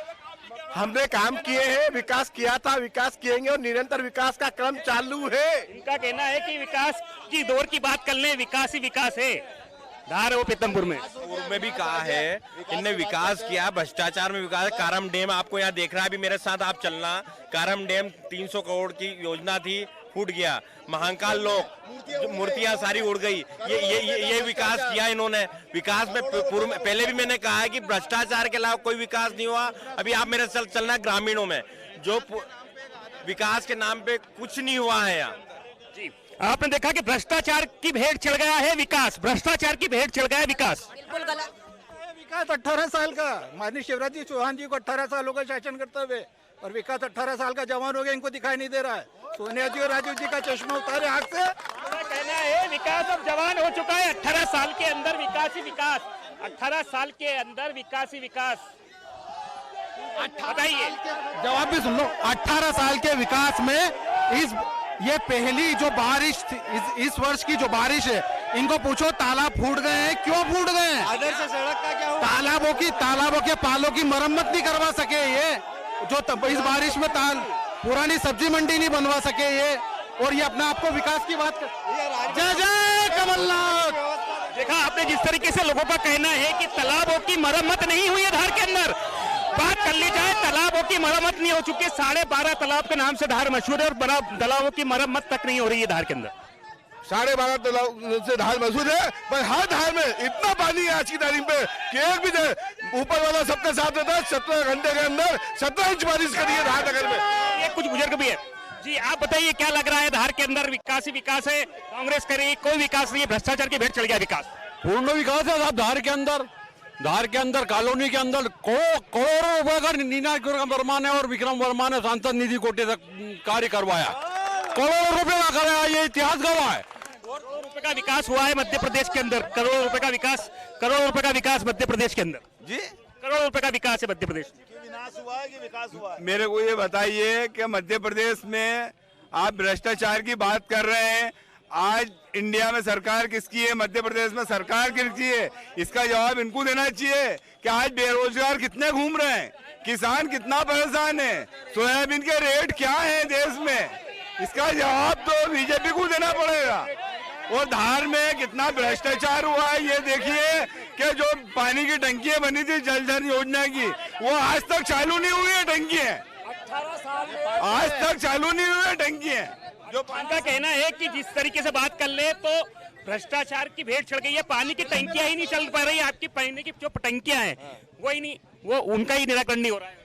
हमने काम किए हैं, विकास किया था, विकास किएंगे और निरंतर विकास का क्रम चालू है। इनका कहना है कि विकास की दौर की बात कर लें, विकास ही विकास है धार और पीतमपुर में। पूर्व में भी कहा है, इनने विकास किया, भ्रष्टाचार में विकास। कारम डैम आपको यहाँ देख रहा है, अभी मेरे साथ आप चलना, कारम डैम 300 करोड़ की योजना थी, फूट गया। महाकाल लोग मूर्तियां सारी उड़ गई, ये विकास किया इन्होंने। विकास में पूर्व में पहले भी मैंने कहा है कि भ्रष्टाचार के अलावा कोई विकास नहीं हुआ। अभी आप मेरे साथ चलना ग्रामीणों में, जो विकास के नाम पे कुछ नहीं हुआ है यहाँ। आपने देखा कि भ्रष्टाचार की भेंट चढ़ गया है विकास, भ्रष्टाचार की भेंट चढ़ गया है विकास। बिल्कुल गलत। विकास 18 साल का, माननीय शिवराज जी चौहान जी को 18 सालों का शासन करते हुए, और विकास 18 साल का जवान हो गया, इनको दिखाई नहीं दे रहा है। सोनिया जी और राजीव जी का चश्मा उतारे आंख से। कहना है विकास अब जवान हो चुका है, 18 साल के अंदर विकास ही विकास, 18 साल के अंदर विकास ही विकास। बताइए, जवाब भी सुन लो। 18 साल के विकास में ये पहली जो बारिश इस वर्ष की जो बारिश है, इनको पूछो तालाब फूट गए हैं, क्यों फूट गए हैं? आदर्श सड़क का क्या हुआ? तालाबों के पालों की मरम्मत नहीं करवा सके ये, जो इस बारिश में पुरानी सब्जी मंडी नहीं बनवा सके ये, और ये अपने आप को विकास की बात कर। जय जय कमलनाथ। देखा आपने जिस तरीके से लोगों का कहना है कि तालाबों की मरम्मत नहीं हुई है धार के अंदर। बात कर ली जाए, तालाबों की मरम्मत नहीं हो चुकी है, 12.5 तालाब के नाम से धार मशहूर है, और बड़ा तालाबों की मरम्मत तक नहीं हो रही है धार के अंदर। 12.5 तालाब से धार मशहूर है, पर हर धार में इतना पानी है आज की तारीख में कि एक भी ऊपर वाला सबके साथ रहता है। 17 घंटे के अंदर 17 इंच बारिश करी है धार नगर में। ये कुछ बुजुर्ग भी है जी, आप बताइए क्या लग रहा है धार के अंदर विकास ही विकास है, कांग्रेस करेगी कोई विकास नहीं है, भ्रष्टाचार की भेंट चढ़ गया विकास? पूर्ण विकास है साहब धार के अंदर कॉलोनी के अंदर करोड़ों रुपए का नीना वर्मा ने और विक्रम वर्मा ने सांसद निधि कोटे तक कार्य करवाया, करोड़ों रुपए का कराया, ये इतिहास गवाह है। करोड़ों रुपए का विकास हुआ है मध्य प्रदेश के अंदर, करोड़ों रुपए का विकास मध्य प्रदेश के अंदर जी, करोड़ों रुपए का विकास है मध्य प्रदेश। विनाश हुआ है कि विकास हुआ है? मेरे को ये बताइए कि मध्य प्रदेश में आप भ्रष्टाचार की बात कर रहे हैं, आज इंडिया में सरकार किसकी है, मध्य प्रदेश में सरकार किसकी है? इसका जवाब इनको देना चाहिए कि आज बेरोजगार कितने घूम रहे हैं, किसान कितना परेशान है, सोयाबीन के रेट क्या है देश में, इसका जवाब तो बीजेपी को देना पड़ेगा। और धार में कितना भ्रष्टाचार हुआ है ये देखिए कि जो पानी की टंकियां बनी थी जल धन योजना की, वो आज तक चालू नहीं हुई है टंकियां, आज तक चालू नहीं हुई है टंकियां। जो उनका कहना है कि जिस तरीके से बात कर ले तो भ्रष्टाचार की भेंट चढ़ गई है, पानी की टंकियां ही नहीं चल पा रही, आपकी पानी की जो टंकियां हैं वो ही नहीं, वो उनका ही निराकरण नहीं हो रहा है।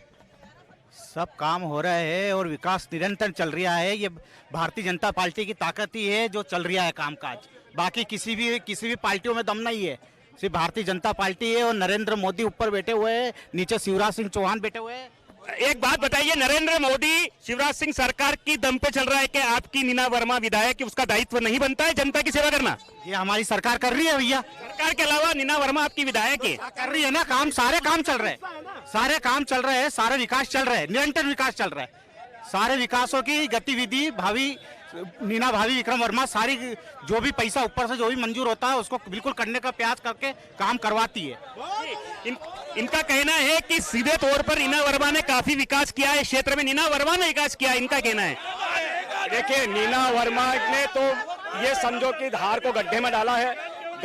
सब काम हो रहा है और विकास निरंतर चल रहा है, ये भारतीय जनता पार्टी की ताकत ही है जो चल रहा है कामकाज, बाकी किसी भी पार्टियों में दम नहीं है, सिर्फ भारतीय जनता पार्टी है और नरेंद्र मोदी ऊपर बैठे हुए हैं, नीचे शिवराज सिंह चौहान बैठे हुए हैं। एक बात बताइए, नरेंद्र मोदी शिवराज सिंह सरकार की दम पे चल रहा है कि आपकी नीना वर्मा विधायक की उसका दायित्व नहीं बनता है जनता की सेवा करना? ये हमारी सरकार कर रही है भैया, सरकार के अलावा नीना वर्मा आपकी विधायक है, कर रही है ना काम, सारे काम चल रहे हैं, सारे विकास चल रहे हैं, निरंतर विकास चल रहा है, सारे विकासों की गतिविधि भावी विक्रम वर्मा सारी जो भी पैसा ऊपर से जो भी मंजूर होता है उसको बिल्कुल करने का प्रयास करके काम करवाती है। इनका कहना है कि सीधे तौर पर नीना वर्मा ने काफी विकास किया है क्षेत्र में, नीना वर्मा ने विकास किया, इनका कहना है। देखिए नीना वर्मा ने तो ये समझो कि धार को गड्ढे में डाला है,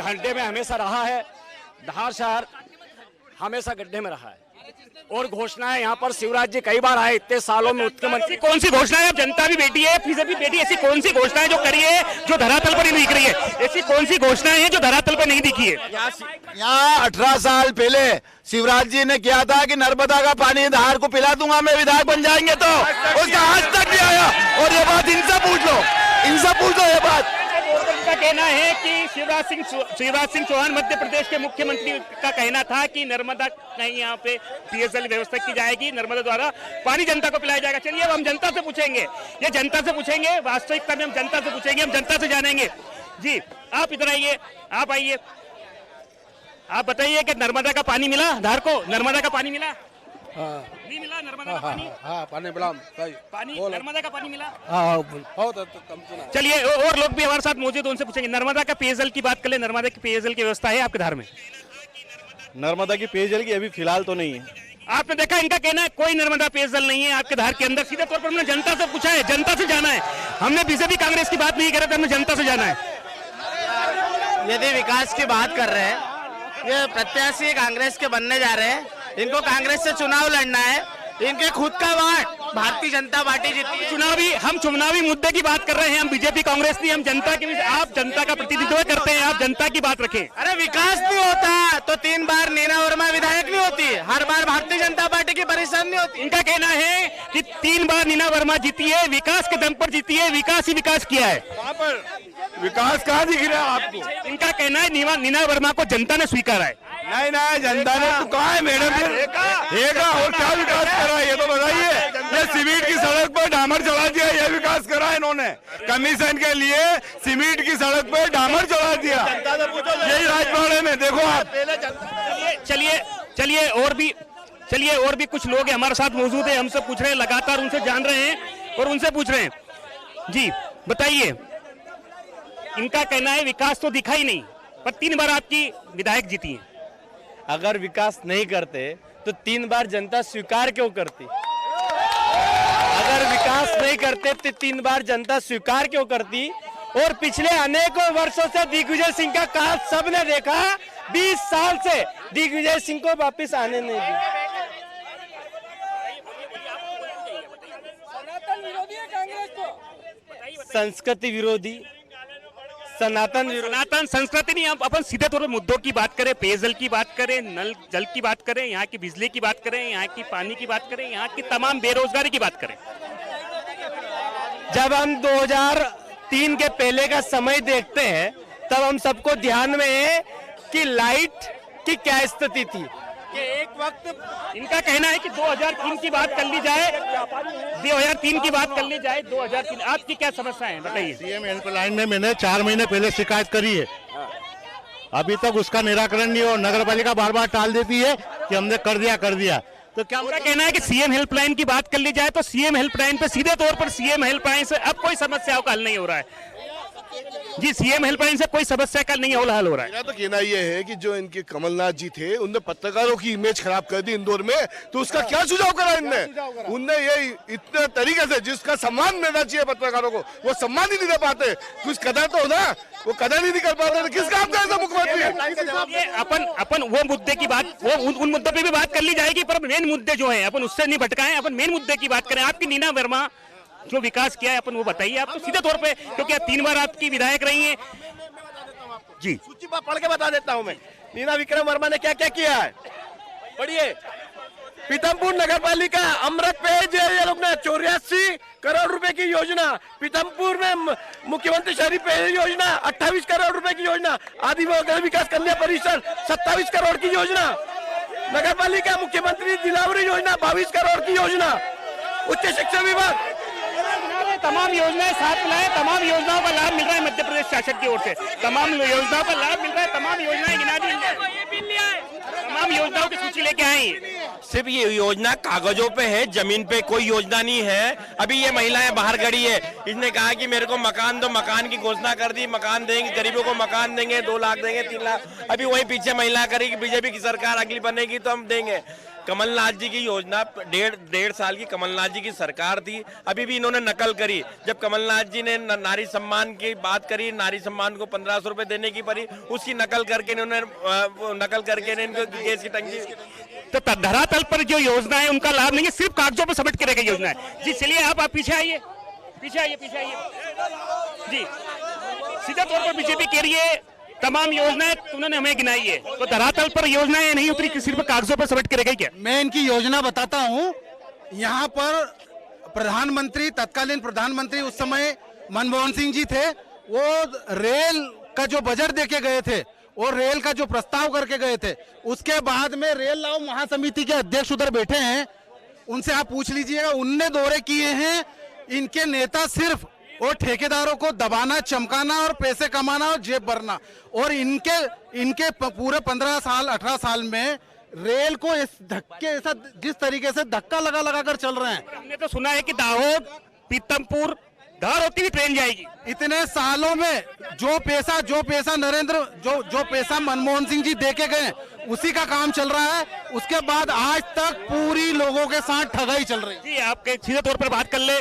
गड्ढे में हमेशा रहा है, धार शहर हमेशा गड्ढे में रहा है। और घोषणाएं यहाँ पर शिवराज जी कई बार आए इतने सालों में मुख्यमंत्री। कौन सी घोषणा है? अब जनता भी बैठी है, फिर भी बैठी है, ऐसी कौन सी घोषणा है जो करी है जो धरातल पर नहीं दिख रही है? ऐसी कौन सी घोषणाएं हैं जो धरातल पर नहीं दिखी है? यहाँ 18 साल पहले शिवराज जी ने किया था कि नर्मदा का पानी धार को पिला दूंगा मैं, विधायक बन जाएंगे तो, उसका आज तक नहीं आया। और ये बात इनसे पूछ लो ये बात। उनका कहना है कि शिवराज सिंह चौहान मध्य प्रदेश के मुख्यमंत्री का कहना था कि नर्मदा कहीं यहाँ पे पेयजल व्यवस्था की जाएगी, नर्मदा द्वारा पानी जनता को पिलाया जाएगा। चलिए अब हम जनता से पूछेंगे, ये जनता से पूछेंगे, वास्तविकता में हम जनता से पूछेंगे, हम जनता से जानेंगे। जी आप इधर आइए, आप आइए, आप बताइए कि नर्मदा का पानी मिला धार को? नर्मदा का पानी मिला? नहीं मिला नर्मदा का पानी? पानी मिला, पानी नर्मदा का पानी मिला? चलिए और लोग भी हमारे साथ मौजूद, उनसे पूछेंगे। नर्मदा का पेयजल की बात कर ले, नर्मदा की पेयजल की व्यवस्था है आपके धार में? नर्मदा की पेयजल की अभी फिलहाल तो नहीं है। आपने देखा, इनका कहना है कोई नर्मदा पेयजल नहीं है आपके धार के अंदर। सीधे तौर पर हमने जनता से पूछा है, जनता से जाना है। हमने बीजेपी कांग्रेस की बात नहीं कर रहे थे, हमने जनता से जाना है। यदि विकास की बात कर रहे हैं, ये प्रत्याशी कांग्रेस के बनने जा रहे हैं, इनको कांग्रेस से चुनाव लड़ना है, इनके खुद का वार्ड भारतीय जनता पार्टी जीती है। हम चुनावी मुद्दे की बात कर रहे हैं, हम बीजेपी कांग्रेस नहीं, हम जनता की। आप जनता का प्रतिनिधित्व करते हैं, आप जनता की बात रखें। अरे विकास नहीं होता तो 3 बार नीना वर्मा विधायक नहीं होती, हर बार भारतीय जनता पार्टी की परिश्रम नहीं होती। इनका कहना है कि 3 बार नीना वर्मा जीती है, विकास के दम पर जीती है, विकास ही विकास किया है। वहाँ पर विकास कहाँ दिख रहा है आपको? इनका कहना है नीना वर्मा को जनता ने स्वीकारा है। नहीं जनता ने तो कहा है मैडम, और क्या विकास करा है ये तो बताइए। ये सीमेंट की सड़क पर डामर चढ़ा दिया, ये विकास करा इन्होंने। कमीशन के लिए सीमेंट की सड़क पर डामर चढ़ा दिया, यही राजवाड़े में देखो आप। चलिए और भी कुछ लोग हमारे साथ मौजूद है, हमसे पूछ रहे हैं, लगातार उनसे जान रहे हैं और उनसे पूछ रहे हैं। जी बताइए, इनका कहना है विकास तो दिखा ही नहीं, पर 3 बार आपकी विधायक जीती है। अगर विकास नहीं करते तो 3 बार जनता स्वीकार क्यों करती? अगर विकास नहीं करते तो 3 बार जनता स्वीकार क्यों करती? और पिछले अनेकों वर्षों से दिग्विजय सिंह का काल सबने देखा, 20 साल से दिग्विजय सिंह को वापस आने नहीं दी। संस्कृति विरोधी, सनातन संस्कृति नहीं। हम अपन सीधे तौर पर मुद्दों की बात करें, पेयजल की बात करें, नल जल की बात करें, यहाँ की बिजली की बात करें, यहाँ की पानी की बात करें, यहाँ की तमाम बेरोजगारी की बात करें। जब हम 2003 के पहले का समय देखते हैं तब हम सबको ध्यान में है कि लाइट की क्या स्थिति थी। कि एक वक्त इनका कहना है कि 2003 की बात कर ली जाए, 2003 की बात कर ली जाए, 2003 आपकी क्या समस्या है बताइए? सीएम हेल्पलाइन में मैंने 4 महीने पहले शिकायत करी है, अभी तक उसका निराकरण नहीं हो। नगर पालिका बार बार टाल देती है कि हमने कर दिया। तो क्या उनका कहना है कि सीएम हेल्पलाइन की बात कर ली जाए तो सीएम हेल्पलाइन पे सीधे तौर पर सीएम हेल्पलाइन से अब कोई समस्याओं का हल नहीं हो रहा है। जी सीएम हेल्पलाइन से कोई समस्या का नहीं हल हो रहा है। मेरा तो कहना ये है कि जो इनके कमलनाथ जी थे उनने पत्रकारों की इमेज खराब कर दी इंदौर में, तो उसका क्या सुझाव करा इनने? उनने ये इतने तरीके से जिसका सम्मान मिलना चाहिए पत्रकारों को, वो सम्मान ही नहीं दे पाते। कुछ कदर तो ना, वो कदर ही नहीं कर पाते। किस काम का ऐसा मुख्यमंत्री? अपन वो मुद्दे की बात, वो उन मुद्दों पे भी बात कर ली जाएगी, पर मेन मुद्दे जो है अपन उससे नहीं भटकाएं, अपन मेन मुद्दे की बात करें। आपकी नीना वर्मा जो विकास किया है अपन वो बताइए आप तो सीधे तौर पे, क्योंकि 3 बार आपकी विधायक रही हैं। जी सूची पढ़ के बता देता हूं मैं, नीना विक्रम वर्मा ने क्या क्या किया है, पढ़िए। पीतमपुर नगर पालिका अमृत पेयजल 84 करोड़ रुपए की योजना, पीतमपुर में मुख्यमंत्री शहरी पेयजल योजना 28 करोड़ रुपए की योजना, आदिवासी विकास कन्या परिषद 27 करोड़ की योजना, नगर पालिका मुख्यमंत्री दिलावरी योजना 22 करोड़ की योजना, उच्च शिक्षा विभाग तमाम योजनाएं साथ मिलाए, तमाम योजनाओं का लाभ मिल रहा है मध्य प्रदेश शासन की ओर से, तमाम योजनाओं का लाभ मिल रहा है, तमाम योजनाएं गिना दी, तमाम योजनाओं की सूची लेके आई। सिर्फ ये योजना कागजों पे है, जमीन पे कोई योजना नहीं है। अभी ये महिलाएं बाहर खड़ी है, इसने कहा कि मेरे को मकान दो, मकान की घोषणा कर दी, मकान देंगे, गरीबों को मकान देंगे, 2 लाख देंगे, 3 लाख। अभी वही पीछे महिला करेगी, बीजेपी की सरकार अगली बनेगी तो हम देंगे। कमलनाथ जी की योजना 1.5 साल की कमलनाथ जी की सरकार थी, अभी भी इन्होंने नकल करी। जब कमलनाथ जी ने नारी सम्मान की बात करी, नारी सम्मान को 1500 रुपए देने की पड़ी, उसकी नकल करके इन्होंने इनको गैस की टंकी तो धरातल पर जो योजना है उनका लाभ नहीं है, सिर्फ कागजों पर समेट के रह गई योजना है जी। चलिए आप पीछे आइए, पीछे आइए, पीछे आइए जी। सीधा तौर पर बीजेपी कह रही है तमाम योजनाएं उन्होंने हमें गिनाई है, तो धरातल पर योजनाएं नहीं उतरी कि सिर्फ कागजों पर समेट के रह गई क्या? मैं इनकी योजना बताता हूँ। यहाँ पर प्रधानमंत्री, तत्कालीन प्रधानमंत्री उस समय मनमोहन सिंह जी थे, वो रेल का जो बजट देके गए थे और रेल का जो प्रस्ताव करके गए थे, उसके बाद में रेल लाभ महासमिति के अध्यक्ष उधर बैठे हैं, उनसे आप पूछ लीजिएगा, उनने दौरे किए हैं। इनके नेता सिर्फ और ठेकेदारों को दबाना, चमकाना और पैसे कमाना और जेब भरना, और इनके पूरे 15 साल 18 साल में रेल को इस धक्के ऐसा जिस तरीके से धक्का लगा लगा कर चल रहे हैं। हमने तो सुना है कि दाहोद, पीतमपुर, धार होती हुई ट्रेन जाएगी। इतने सालों में जो पैसा नरेंद्र जो पैसा मनमोहन सिंह जी देके गए उसी का काम चल रहा है। उसके बाद आज तक पूरी लोगों के साथ ठगाई चल रही है जी। आपके सीधे तौर पर बात कर ले,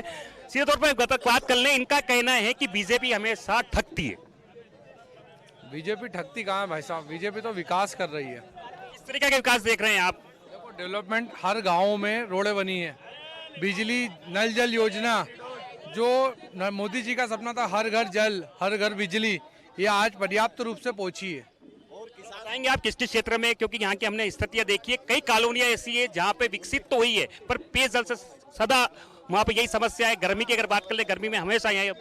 सीधे तौर पर बात कर ले। इनका कहना है कि बीजेपी हमेशा ठगती है। बीजेपी ठगती कहाँ है भाई साहब, बीजेपी तो विकास कर रही है। किस तरीके का विकास देख रहे हैं आप? देखो डेवलपमेंट, हर गाँव में रोडें बनी है, बिजली, नल जल योजना, जो मोदी जी का सपना था हर घर जल हर घर बिजली, ये आज पर्याप्त रूप से पहुंची है। बताएंगे आप किस किस क्षेत्र में, क्योंकि यहाँ की हमने स्थितियाँ देखी है, कई कॉलोनियाँ ऐसी है जहाँ पे विकसित तो हुई है पर पेयजल से सदा वहाँ पे यही समस्या है। गर्मी की अगर बात कर ले, गर्मी में हमेशा यहाँ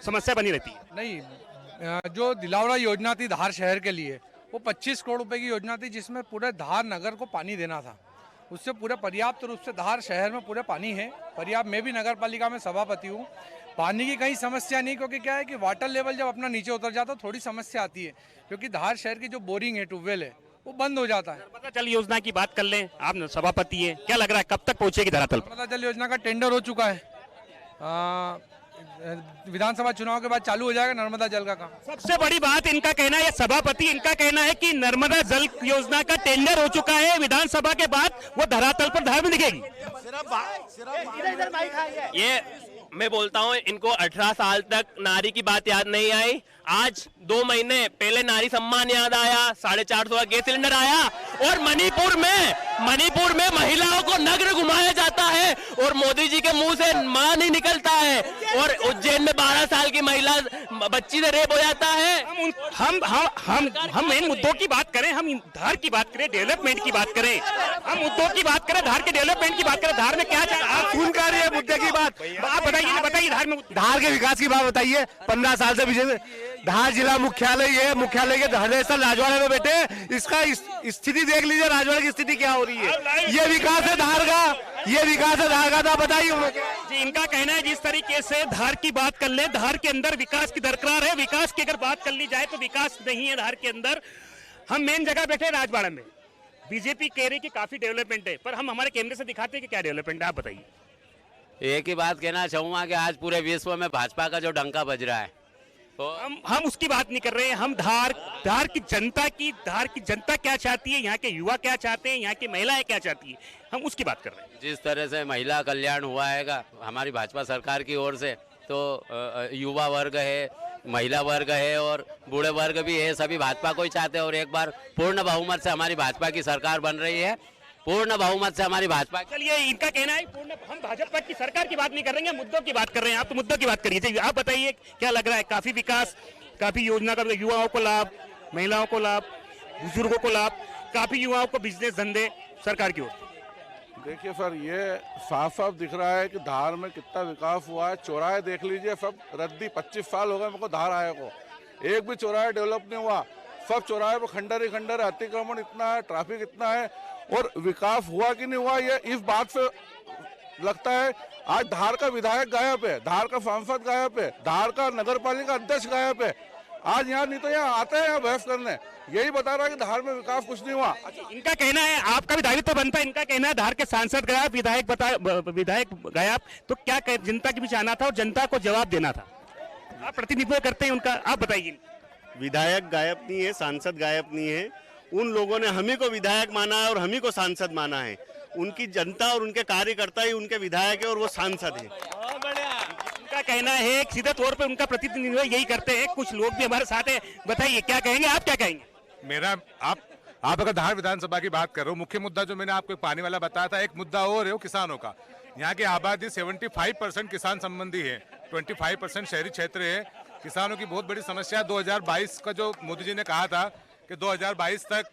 समस्या बनी रहती है। नहीं, जो दिलावरा योजना थी धार शहर के लिए, वो 25 करोड़ रुपए की योजना थी, जिसमें पूरे धार नगर को पानी देना था। उससे पूरे पर्याप्त रूप से धार शहर में पूरे पानी है पर्याप्त। मैं भी नगर पालिका में सभापति हूँ। पानी की कहीं समस्या नहीं, क्योंकि क्या है कि वाटर लेवल जब अपना नीचे उतर जाता है थोड़ी समस्या आती है, क्योंकि धार शहर की जो बोरिंग है, ट्यूबवेल है, वो बंद हो जाता है। नर्मदा जल योजना की बात कर लें, आप सभापति है, क्या लग रहा है कब तक पहुंचेगी धरातल पर? नर्मदा जल योजना का टेंडर हो चुका है, विधानसभा चुनाव के बाद चालू हो जाएगा नर्मदा जल का काम। सबसे बड़ी बात इनका कहना है, सभापति इनका कहना है कि नर्मदा जल योजना का टेंडर हो चुका है, विधानसभा के बाद वो धरातल पर धार में दिखेगी। ये मैं बोलता हूँ, इनको 18 साल तक नारी की बात याद नहीं आई। आज 2 महीने पहले नारी सम्मान याद आया, 450 का गैस सिलेंडर आया, और मणिपुर में महिलाओं को नग्न घुमाया जाता है और मोदी जी के मुंह से मां नहीं निकलता है, और उज्जैन में 12 साल की महिला बच्ची से रेप हो जाता है। हम इन मुद्दों की बात करें, हम धार की बात करें, डेवलपमेंट की बात करें, हम मुद्दों की बात करें, धार के डेवलपमेंट की बात करें। धार में क्या आप सुन कर रही है मुद्दे की बात? आप बताइए धार के विकास की बात बताइए। 15 साल से बीजेपी धार जिला मुख्यालय के हरेसर राजवाड़े में बैठे, इसका स्थिति देख लीजिए, राजवाड़े की स्थिति क्या हो रही है। ये विकास है धार का, था बताइए जी। इनका कहना है जिस तरीके से धार की बात कर ले, धार के अंदर विकास की दरकार है, विकास की अगर बात कर ली जाए तो विकास नहीं है धार के अंदर। हम मेन जगह बैठे राजवाड़ा में, बीजेपी कह रही कि काफी डेवलपमेंट है, पर हम हमारे कैमरे से दिखाते हैं कि क्या डेवलपमेंट है, आप बताइए। एक ही बात कहना चाहूंगा कि आज पूरे विश्व में भाजपा का जो डंका बज रहा है, तो हम उसकी बात नहीं कर रहे हैं। हम धार की जनता क्या चाहती है, यहाँ के युवा क्या चाहते हैं, यहाँ की महिलाएं क्या चाहती है, हम उसकी बात कर रहे हैं। जिस तरह से महिला कल्याण हुआ है हमारी भाजपा सरकार की ओर से, तो युवा वर्ग है, महिला वर्ग है और बूढ़े वर्ग भी है, सभी भाजपा को ही चाहते हैं। और एक बार पूर्ण बहुमत से हमारी भाजपा की सरकार बन रही है, पूर्ण बहुमत से हमारी भाजपा। चलिए, इनका कहना है हम भाजपा की सरकार की बात नहीं कर रहे हैं, मुद्दों की बात कर रहे हैं। आप तो मुद्दों की बात करिए। आप बताइए क्या लग रहा है, काफी विकास, काफी योजना का युवाओं को लाभ, महिलाओं को लाभ, बुजुर्गों को लाभ, काफी युवाओं को बिजनेस धंधे सरकार की ओर। देखिए सर, ये साफ साफ दिख रहा है कि धार में कितना विकास हुआ है। चौराहे देख लीजिए, सब रद्दी, 25 साल हो गए मेरे को धार आए को, एक भी चौराहा डेवलप नहीं हुआ। सब चौराहे पर खंडर ही खंडर, अतिक्रमण इतना है, ट्रैफिक इतना है, और विकास हुआ कि नहीं हुआ ये इस बात से लगता है। आज धार का विधायक गायब है, धार का सांसद गायब है, धार का नगर पालिका अध्यक्ष गायब है। आज यहाँ नहीं तो यहाँ आते हैं यहाँ बहस करने, यही बता रहा है कि धार में विकास कुछ नहीं हुआ। इनका कहना है, आपका भी दायित्व बनता है, इनका कहना है धार के सांसद गायब, विधायक गायब, तो क्या जनता के बीच आना था और जनता को जवाब देना था। आप प्रतिनिधित्व करते हैं उनका, आप बताइए। विधायक गायब नहीं है, सांसद गायब नहीं है। उन लोगों ने हम ही को विधायक माना है और हम ही को सांसद माना है। उनकी जनता और उनके कार्यकर्ता ही उनके विधायक है और वो सांसद है। उनका कहना है, सीधे तौर पे उनका प्रतिनिधित्व यही करते हैं। कुछ लोग भी हमारे साथ हैं, बताइए क्या कहेंगे, आप क्या कहेंगे? मेरा आप आप अगर धार विधानसभा की बात कर रहे हो, मुख्य मुद्दा जो मैंने आपको पानी वाला बताया था, एक मुद्दा और है वो किसानों का। यहाँ की आबादी 75% किसान संबंधी है, 25% शहरी क्षेत्र है। किसानों की बहुत बड़ी समस्या 2022 का जो मोदी जी ने कहा था कि 2022 तक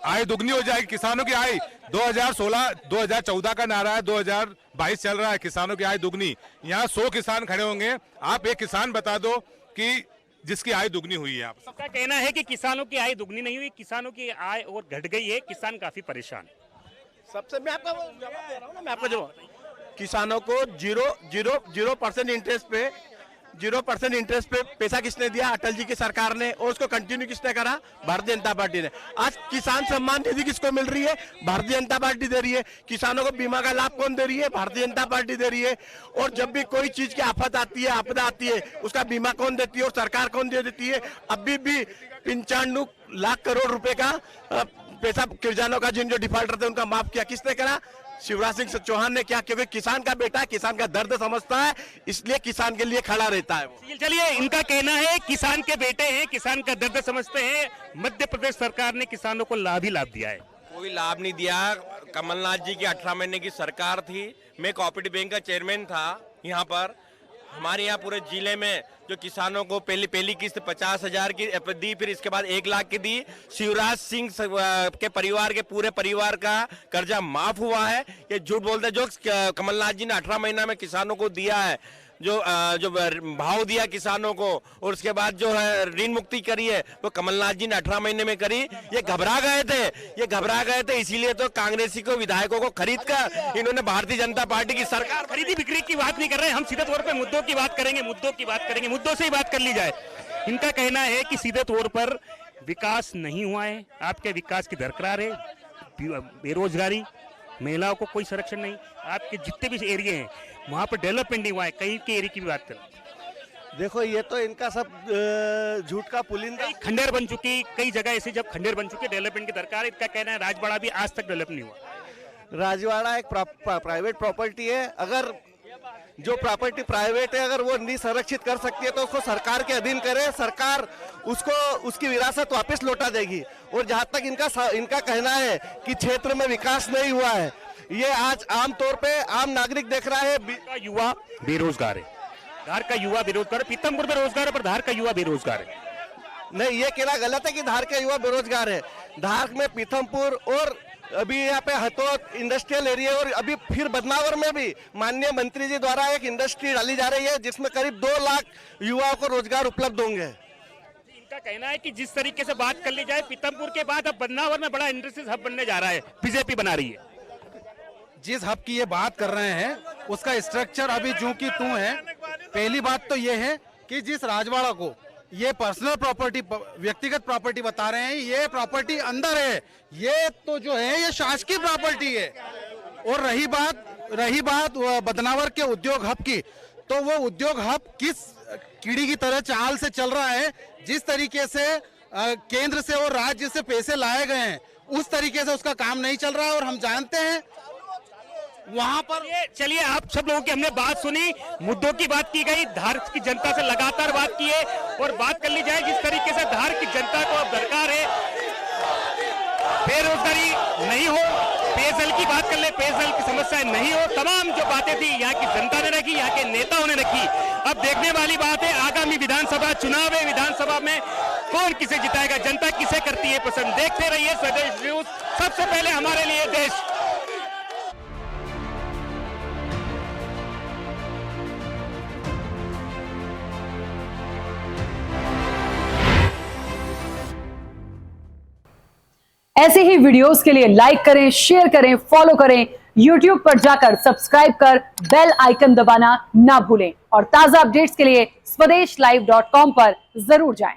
आय दुगनी हो जाएगी, किसानों की आय 2014 का नारा है, 2022 चल रहा है, किसानों की आय दुगनी। यहाँ 100 किसान खड़े होंगे, आप एक किसान बता दो कि जिसकी आय दुगनी हुई है। आप सबका कहना है कि किसानों की आय दुगनी नहीं हुई, किसानों की आय और घट गई है, किसान काफी परेशान। सबसे मैं आपका जवाब दे रहा हूँ ना, मैं आपको जवाब, किसानों को 0% इंटरेस्ट पे पैसा किसने दिया? अटल जी की सरकार ने, और उसको कंटिन्यू किसने करा? भारतीय जनता पार्टी ने। आज किसान सम्मान निधि किसको मिल रही है? भारतीय जनता पार्टी दे रही है। किसानों को बीमा का लाभ कौन दे रही है? भारतीय जनता पार्टी दे रही है। और जब भी कोई चीज की आफत आती है, आपदा आती है, उसका बीमा कौन देती है और सरकार कौन दे देती है? अभी भी 95 लाख करोड़ रुपए का पैसा किसानों का, जिन जो डिफॉल्टर थे उनका माफ किया, किसने करा? शिवराज सिंह चौहान ने। क्या? क्योंकि किसान का बेटा है, किसान का दर्द समझता है, इसलिए किसान के लिए खड़ा रहता है वो। चलिए, इनका कहना है किसान के बेटे हैं, किसान का दर्द समझते हैं। मध्य प्रदेश सरकार ने किसानों को लाभ ही लाभ दिया है। कोई लाभ नहीं दिया। कमलनाथ जी की 18 महीने की सरकार थी, मैं कोऑपरेटिव बैंक का चेयरमैन था। यहाँ पर हमारे यहाँ पूरे जिले में जो किसानों को पहली किस्त 50,000 की दी, फिर इसके बाद 1 लाख की दी। शिवराज सिंह के परिवार के पूरे परिवार का कर्जा माफ हुआ है। ये झूठ बोलते, जो कमलनाथ जी ने 18 महीना में किसानों को दिया है, जो भाव दिया किसानों को, और उसके बाद जो है ऋण मुक्ति करी है, वो कमलनाथ जी ने 18 महीने में करी। ये घबरा गए थे, इसीलिए तो कांग्रेसी को, विधायकों को खरीद कर इन्होंने भारतीय जनता पार्टी की सरकार। खरीदी बिक्री की बात नहीं कर रहे, हम सीधे तौर पे मुद्दों की बात करेंगे, मुद्दों से ही बात कर ली जाए। इनका कहना है कि सीधे तौर पर विकास नहीं हुआ है, आपके विकास की दरकार है, बेरोजगारी, महिलाओं को कोई संरक्षण नहीं, आपके जितने भी एरिया हैं वहां पर डेवलपमेंट नहीं हुआ है। कहीं के एरिया की भी बात करें, देखो ये तो इनका सब झूठ का पुलिंदा। खंडेर बन चुकी, कई जगह ऐसे जब खंडेर बन चुके, डेवलपमेंट की दरकार है। इनका कहना है राजवाड़ा भी आज तक डेवलप नहीं हुआ। राजवाड़ा एक प्राइवेट प्रॉपर्टी है, अगर जो प्रॉपर्टी प्राइवेट है अगर वो नहीं संरक्षित कर सकती है तो उसको सरकार के अधीन करे, सरकार उसको उसकी विरासत वापस लौटा देगी। और जहां तक इनका कहना है कि क्षेत्र में विकास नहीं हुआ है, ये आज आम तौर पे आम नागरिक देख रहा है। युवा बेरोजगार है, धार का युवा बेरोजगार है। पीतमपुर में रोजगार है पर धार का युवा बेरोजगार है। नहीं, ये कहना गलत है कि धार के युवा बेरोजगार है। धार में पीथमपुर और अभी यहाँ पे हथोत इंडस्ट्रियल एरिया, और अभी फिर बदनावर में भी माननीय मंत्री जी द्वारा एक इंडस्ट्री डाली जा रही है जिसमें करीब 2 लाख युवाओं को रोजगार उपलब्ध होंगे। इनका कहना है कि जिस तरीके से बात कर ली जाए, पीतमपुर के बाद अब बदनावर में बड़ा इंडस्ट्रीज हब बनने जा रहा है, बीजेपी बना रही है। जिस हब की ये बात कर रहे हैं उसका स्ट्रक्चर अभी जूं की तूं है। पहली बात तो ये है कि जिस राजवाड़ा को ये पर्सनल प्रॉपर्टी, व्यक्तिगत प्रॉपर्टी बता रहे हैं, ये प्रॉपर्टी अंदर है, ये तो जो है ये शासकीय प्रॉपर्टी है। और रही बात बदनावर के उद्योग हब की, तो वो उद्योग हब किस कीड़ी की तरह चाल से चल रहा है। जिस तरीके से केंद्र से और राज्य से पैसे लाए गए हैं उस तरीके से उसका काम नहीं चल रहा है। और हम जानते हैं वहां पर। चलिए, आप सब लोगों की हमने बात सुनी, मुद्दों की बात की गई, धार की जनता से लगातार बात की है। और बात कर ली जाए जिस तरीके से धार की जनता को अब दरकार है, बेरोजगारी नहीं हो, पेयजल की बात कर ले, पेयजल की समस्याएं नहीं हो, तमाम जो बातें थी यहाँ की जनता ने रखी, यहाँ के नेताओं ने रखी। अब देखने वाली बात है आगामी विधानसभा चुनाव है, विधानसभा में कौन किसे जिताएगा, जनता किसे करती है पसंद। देखते रहिए स्वदेश न्यूज, सबसे पहले हमारे लिए देश। ऐसे ही वीडियोस के लिए लाइक करें, शेयर करें, फॉलो करें। YouTube पर जाकर सब्सक्राइब कर बेल आइकन दबाना ना भूलें। और ताजा अपडेट्स के लिए SwadeshLive.com पर जरूर जाएं।